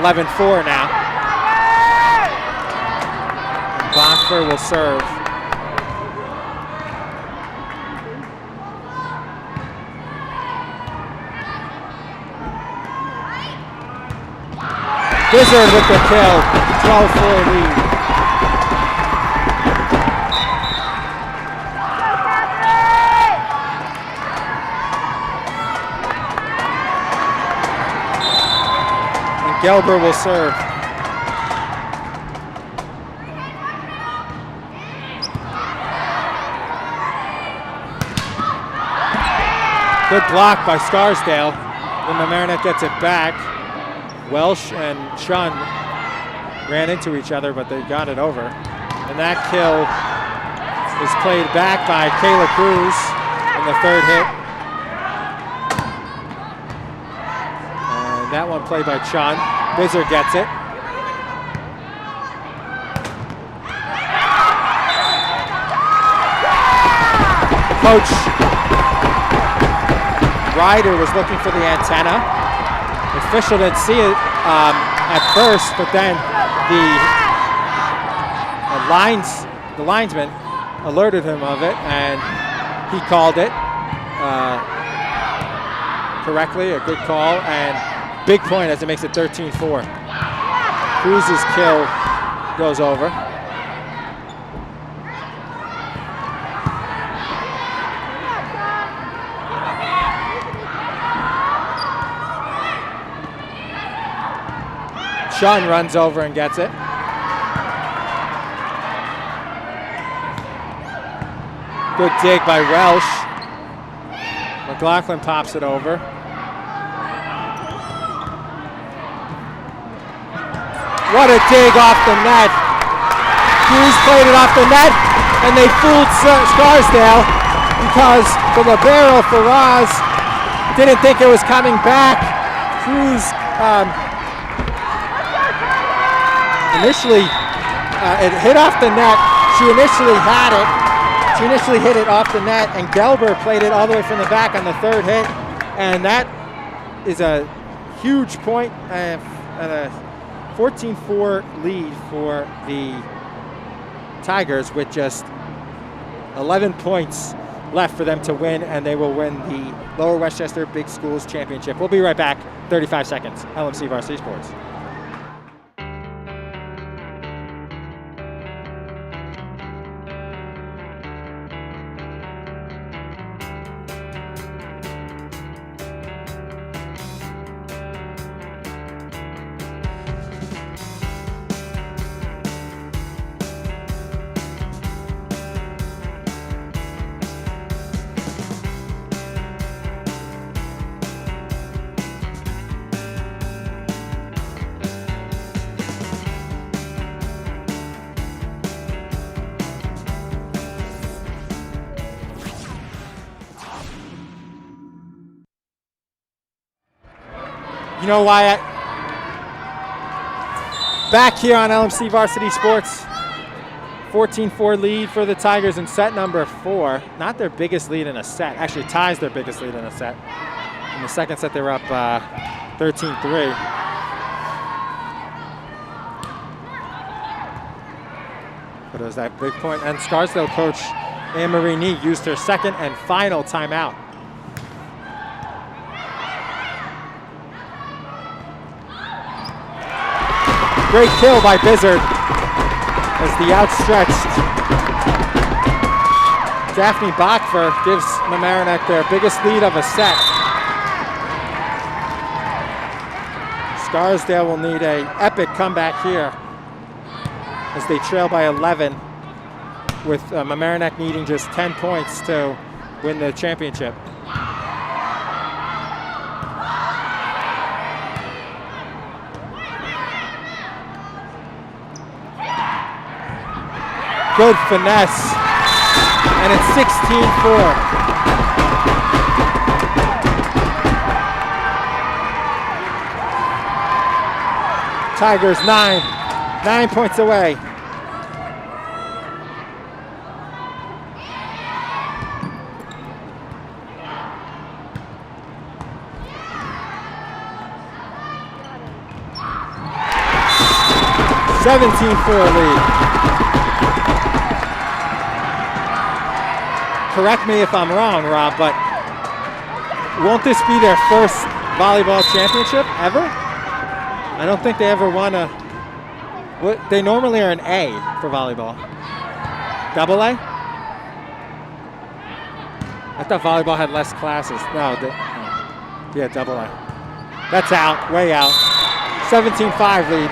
11-4 now. Bachler will serve. Wizard with the kill, 12-4 lead. And Gelber will serve. Good block by Scarsdale. Then Mamaroneck gets it back. Welsh and Chun ran into each other, but they got it over. And that kill is played back by Kayla Cruz in the 3rd hit. And that one played by Chun. Bizzer gets it. coach Ryder was looking for the antenna. The official didn't see it at first, but then the linesman alerted him of it, and he called it correctly, a good call, and big point as it makes it 13-4. Cruz's kill goes over. Sean runs over and gets it. Good dig by Welsh. McLaughlin pops it over. What a dig off the net. Hughes played it off the net, and they fooled Scarsdale because the libero Faraz didn't think it was coming back. Cruz initially, it hit off the net. She initially had it. She initially hit it off the net, and Gelber played it all the way from the back on the third hit, and that is a huge point and a 14-4 lead for the Tigers with just 11 points left for them to win, and they will win the Lower Westchester Big Schools Championship. We'll be right back, 35 seconds. LMC Varsity Sports. You know why? Back here on LMC Varsity Sports, 14-4 lead for the Tigers in set number 4. Not their biggest lead in a set. Actually ties their biggest lead in a set. In the second set, they were up 13-3. But it was that big point. And Scarsdale coach Anne-Marie Nee used her second and final timeout. Great kill by Bizzard as the outstretched Daphne Bachfer gives Mamaroneck their biggest lead of a set. Scarsdale will need an epic comeback here as they trail by 11, with Mamaroneck needing just 10 points to win the championship. Good finesse, and it's 16-4. Tigers 9 points away. lead. Correct me if I'm wrong, Rob, but won't this be their first volleyball championship ever? I don't think they ever won a... They normally are an A for volleyball. Double A? I thought volleyball had less classes. No, yeah, double A. That's out, way out. 17-5 lead.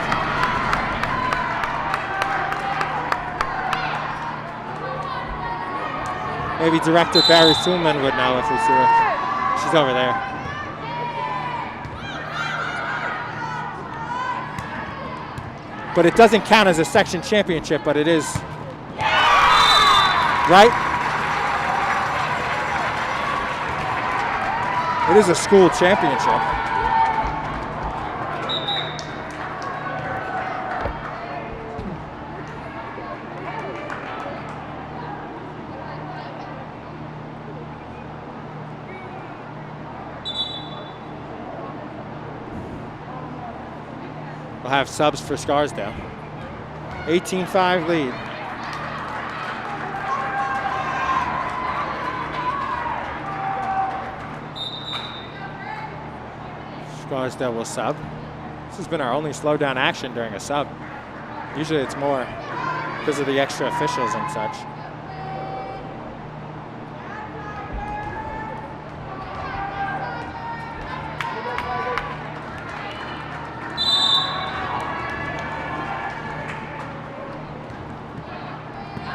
Maybe Director Barry Suleman would know if we see her. She's over there. But it doesn't count as a section championship, but it is, right? It is a school championship. We'll have subs for Scarsdale. 18-5 lead. Scarsdale will sub. This has been our only slow down action during a sub. Usually it's more because of the extra officials and such.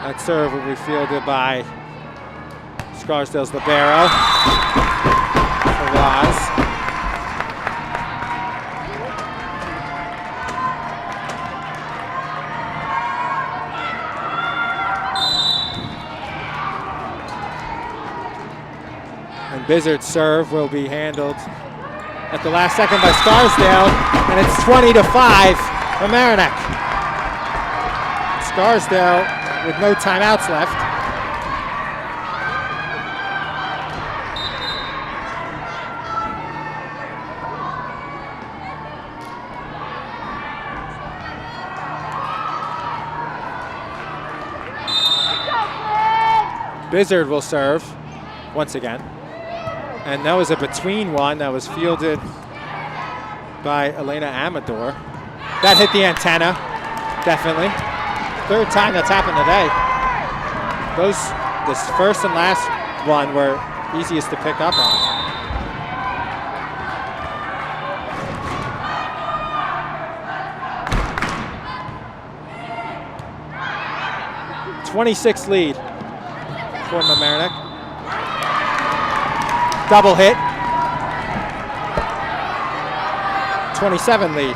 That serve will be fielded by Scarsdale's libero for Roz. And Bizzard's serve will be handled at the last second by Scarsdale, and it's 20-5 for Mamaroneck. Scarsdale with no timeouts left. Bizzard will serve once again. And that was a between one that was fielded by Elena Amador. That hit the antenna, definitely. Third time that's happened today. This first and last one were easiest to pick up on. '26 lead for Mamaroneck. Double hit. 27 lead.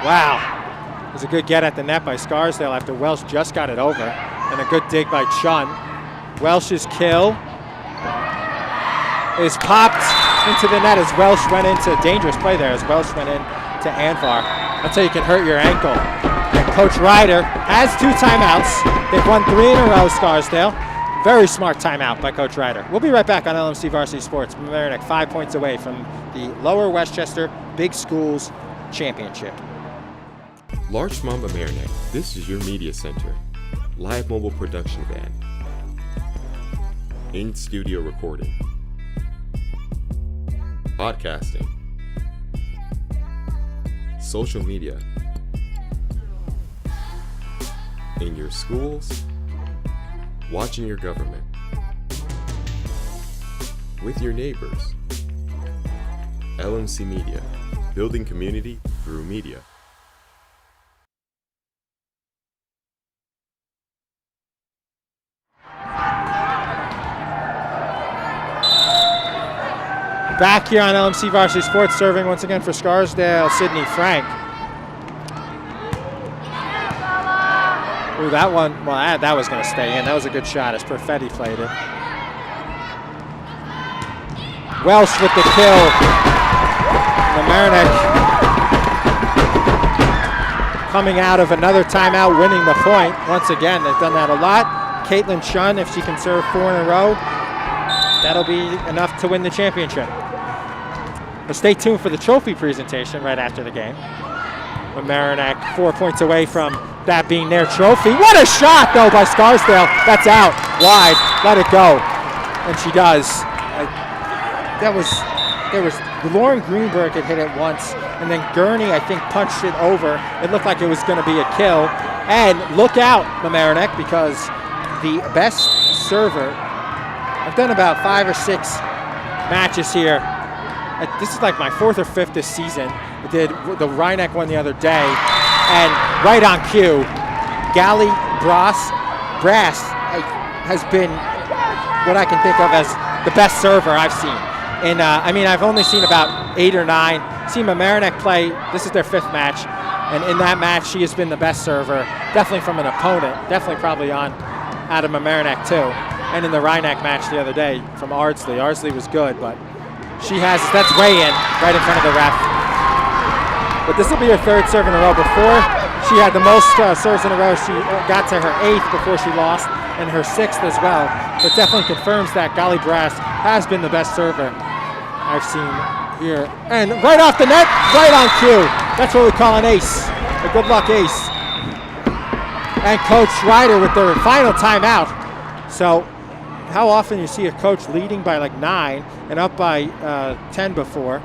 Wow. It was a good get at the net by Scarsdale after Welsh just got it over. And a good dig by Chun. Welsh's kill is popped into the net as Welsh went into dangerous play there as Welsh went in to Anvar. That's how you can hurt your ankle. And Coach Ryder has 2 timeouts. They've won 3 in a row, Scarsdale. Very smart timeout by Coach Ryder. We'll be right back on LMC Varsity Sports. Mamaroneck 5 points away from the Lower Westchester Big Schools Championship. Larchmont Mamaroneck, this is your media center. Live mobile production van. In-studio recording. Podcasting. Social media. In your schools. Watching your government. With your neighbors. LMC Media. Building community through media. Back here on LMC Varsity Sports, serving once again for Scarsdale, Sydney Frank. Ooh, that one, well, that was going to stay in. That was a good shot as Perfetti played it. Welsh with the kill. Mamaroneck coming out of another timeout, winning the point. Once again, they've done that a lot. Caitlin Chun, if she can serve 4 in a row, that'll be enough to win the championship. But stay tuned for the trophy presentation right after the game. Mamaroneck 4 points away from that being their trophy. What a shot, though, by Scarsdale. That's out, wide, let it go. And she does. There was Lauren Greenberg had hit it once, and then Gurney, I think, punched it over. It looked like it was going to be a kill. And look out, Mamaroneck, because the best server, I've done about 5 or 6 matches here. This is like my 4th or 5th this season. I did the Rhineck one the other day, and right on cue, Gally Brass has been what I can think of as the best server I've seen. And I mean, I've only seen about 8 or 9. Seen Mamaroneck play. This is their 5th match, and in that match, she has been the best server. Definitely from an opponent. Definitely probably out of Mamaroneck too. And in the Rhineck match the other day from Ardsley. Ardsley was good, but that's way in, right in front of the ref. But this will be her 3rd serve in a row. Before She had the most serves in a row. She got to her 8th before she lost, and her 6th as well. But definitely confirms that Golly Brass has been the best server I've seen here. And right off the net, right on cue. That's what we call an ace, a good luck ace. And Coach Ryder with their final timeout. So how often you see a coach leading by like 9 and up by 10 before.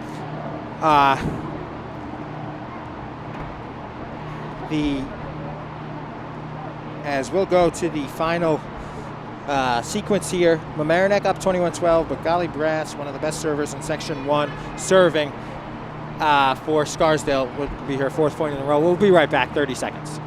As we'll go to the final sequence here, Mamaroneck up 21-12, but Golly Brass, one of the best servers in Section 1, serving for Scarsdale, would be her 4th point in a row. We'll be right back, 30 seconds.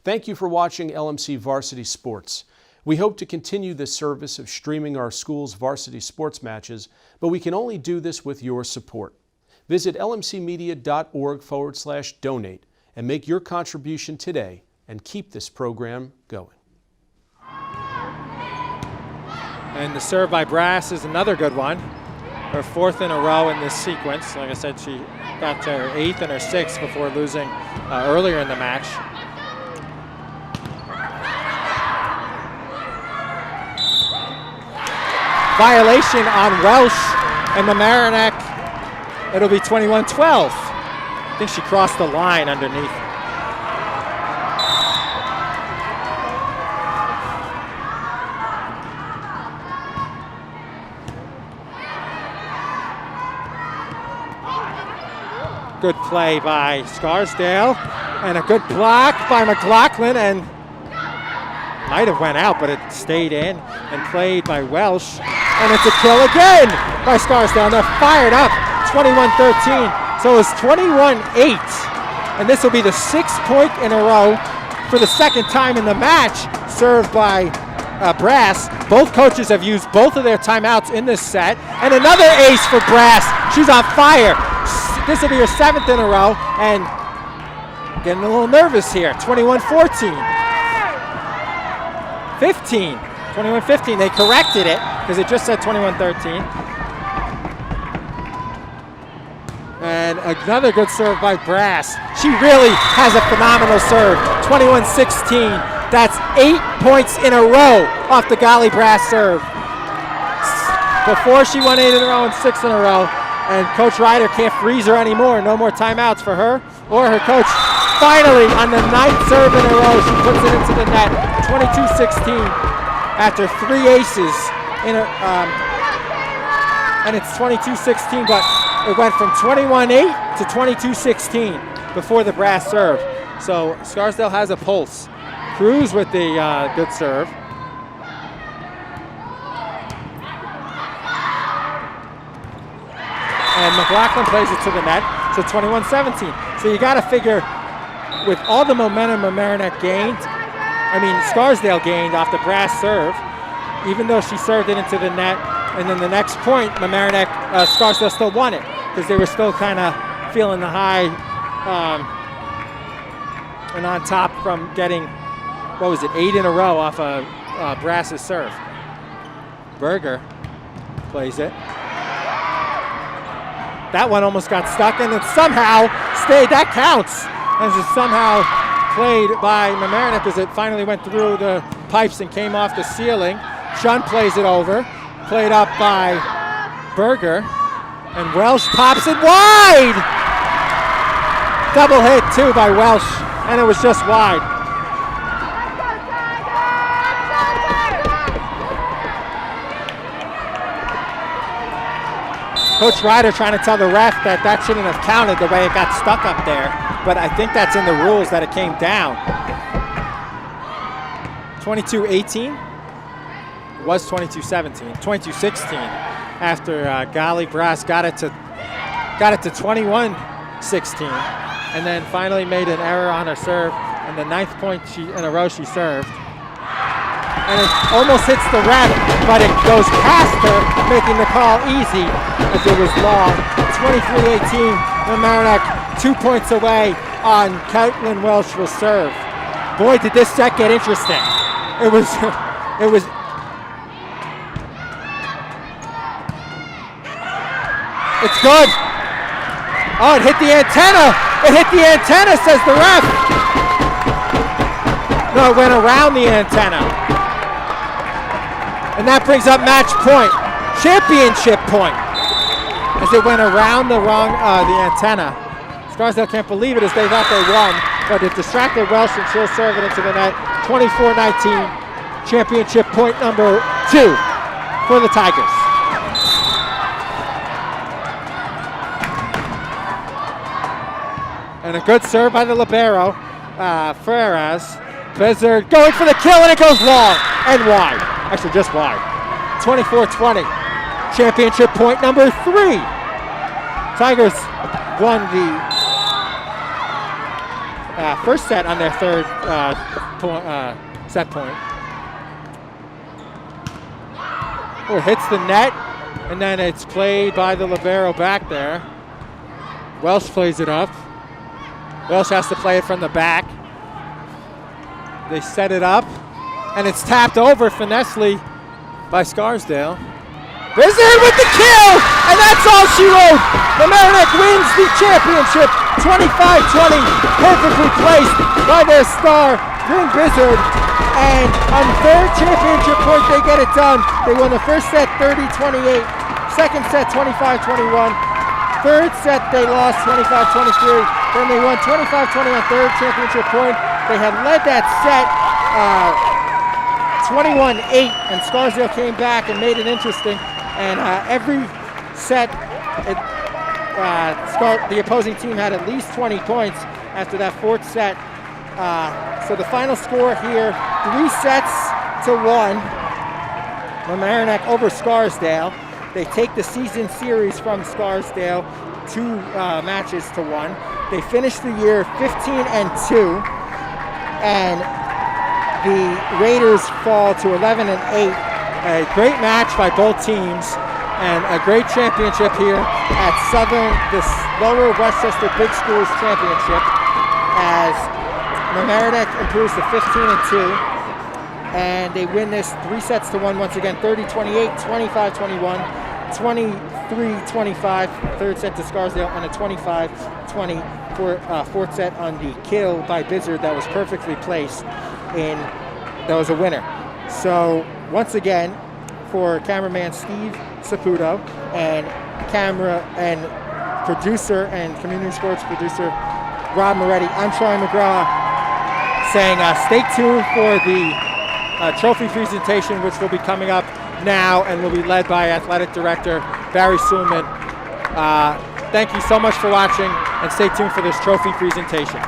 Thank you for watching LMC Varsity Sports. We hope to continue this service of streaming our school's varsity sports matches, but we can only do this with your support. Visit lmcmedia.org/donate and make your contribution today and keep this program going. And the serve by Brass is another good one. Her 4th in a row in this sequence. Like I said, she got to her 8th and her 6th before losing earlier in the match. Violation on Welsh and Mamaroneck. It'll be 21-12. I think she crossed the line underneath. Good play by Scarsdale and a good block by McLaughlin, and might have went out, but it stayed in and played by Welsh. And it's a kill again by Scarsdale. They're fired up, 21-13. So it's 21-8. And this will be the 6th point in a row for the 2nd time in the match, served by Brass. Both coaches have used both of their timeouts in this set. And another ace for Brass. She's on fire. This will be her 7th in a row. And getting a little nervous here, 21-14. 15. 21-15, they corrected it because it just said 21-13. And another good serve by Brass. She really has a phenomenal serve, 21-16. That's 8 points in a row off the Golly Brass serve. Before she won 8 in a row and 6 in a row, and Coach Ryder can't freeze her anymore. No more timeouts for her or her coach. Finally, on the 9th serve in a row, she puts it into the net, 22-16. After 3 aces in a, and it's 22-16, but it went from 21-8 to 22-16 before the Brass serve. So Scarsdale has a pulse. Cruz with the good serve. And McLaughlin plays it to the net, so 21-17. So you got to figure, with all the momentum Mamaroneck gained, Scarsdale gained off the Brass serve, even though she served it into the net, and then the next point, Scarsdale still won it, because they were still kind of feeling the high and on top from getting, 8 in a row off of Brass's serve. Berger plays it. That one almost got stuck, and it somehow stayed. That counts, as it somehow played by Mamaroneck as it finally went through the pipes and came off the ceiling. Shun plays it over, played up by Berger, and Welsh pops it wide! Double hit too by Welsh, and it was just wide. Coach Ryder trying to tell the ref that shouldn't have counted the way it got stuck up there, but I think that's in the rules that it came down. 22-18. It was 22-17. 22-16 after Golly Brass got it to 21-16, and then finally made an error on her serve, and the 9th point in a row she served. And it almost hits the ref, but it goes past her, making the call easy as it was long. 23-18, Mamaroneck 2 points away on Caitlin Welsh will serve. Boy, did this set get interesting. It was It's good. Oh, it hit the antenna. It hit the antenna, says the ref. No, it went around the antenna. And that brings up match point. Championship point. As it went around the antenna. Scarsdale can't believe it as they thought they won, but it distracted Welsh and she'll serve it into the net. 24-19, championship point number 2 for the Tigers. And a good serve by the libero, Ferraz. Bizzard going for the kill, and it goes long and wide. Actually, just wide. 24-20, championship point number 3. Tigers won the first set on their third set point. Oh, it hits the net, and then it's played by the libero back there. Welsh plays it up. Welsh has to play it from the back. They set it up, and it's tapped over finessely by Scarsdale. Bizzard with the kill, and that's all she wrote. Mamaroneck wins the championship, 25-20, perfectly placed by their star, Green Bizzard. And on their championship point, they get it done. They won the first set 30-28, second set 25-21, third set they lost 25-23, then they won 25-20 on third championship point. They had led that set 21-8, and Scarsdale came back and made it interesting. And every set, the opposing team had at least 20 points after that fourth set. So the final score here, 3-1, Mamaroneck over Scarsdale. They take the season series from Scarsdale 2 matches to 1. They finish the year 15-2, and the Raiders fall to 11-8. A great match by both teams, and a great championship here at this Lower Westchester Big Schools Championship, as Mamaroneck improves to 15-2, and they win this 3-1 once again, 30-28, 25-21, 23-25, third set to Scarsdale, and a 25-20 fourth set on the kill by Bizzard that was perfectly placed in. That was a winner. So once again, for cameraman Steve Saputo and producer and community sports producer Rob Moretti, I'm Troy McGraw saying stay tuned for the trophy presentation, which will be coming up now and will be led by athletic director Barry Suleman. Thank you so much for watching, and stay tuned for this trophy presentation.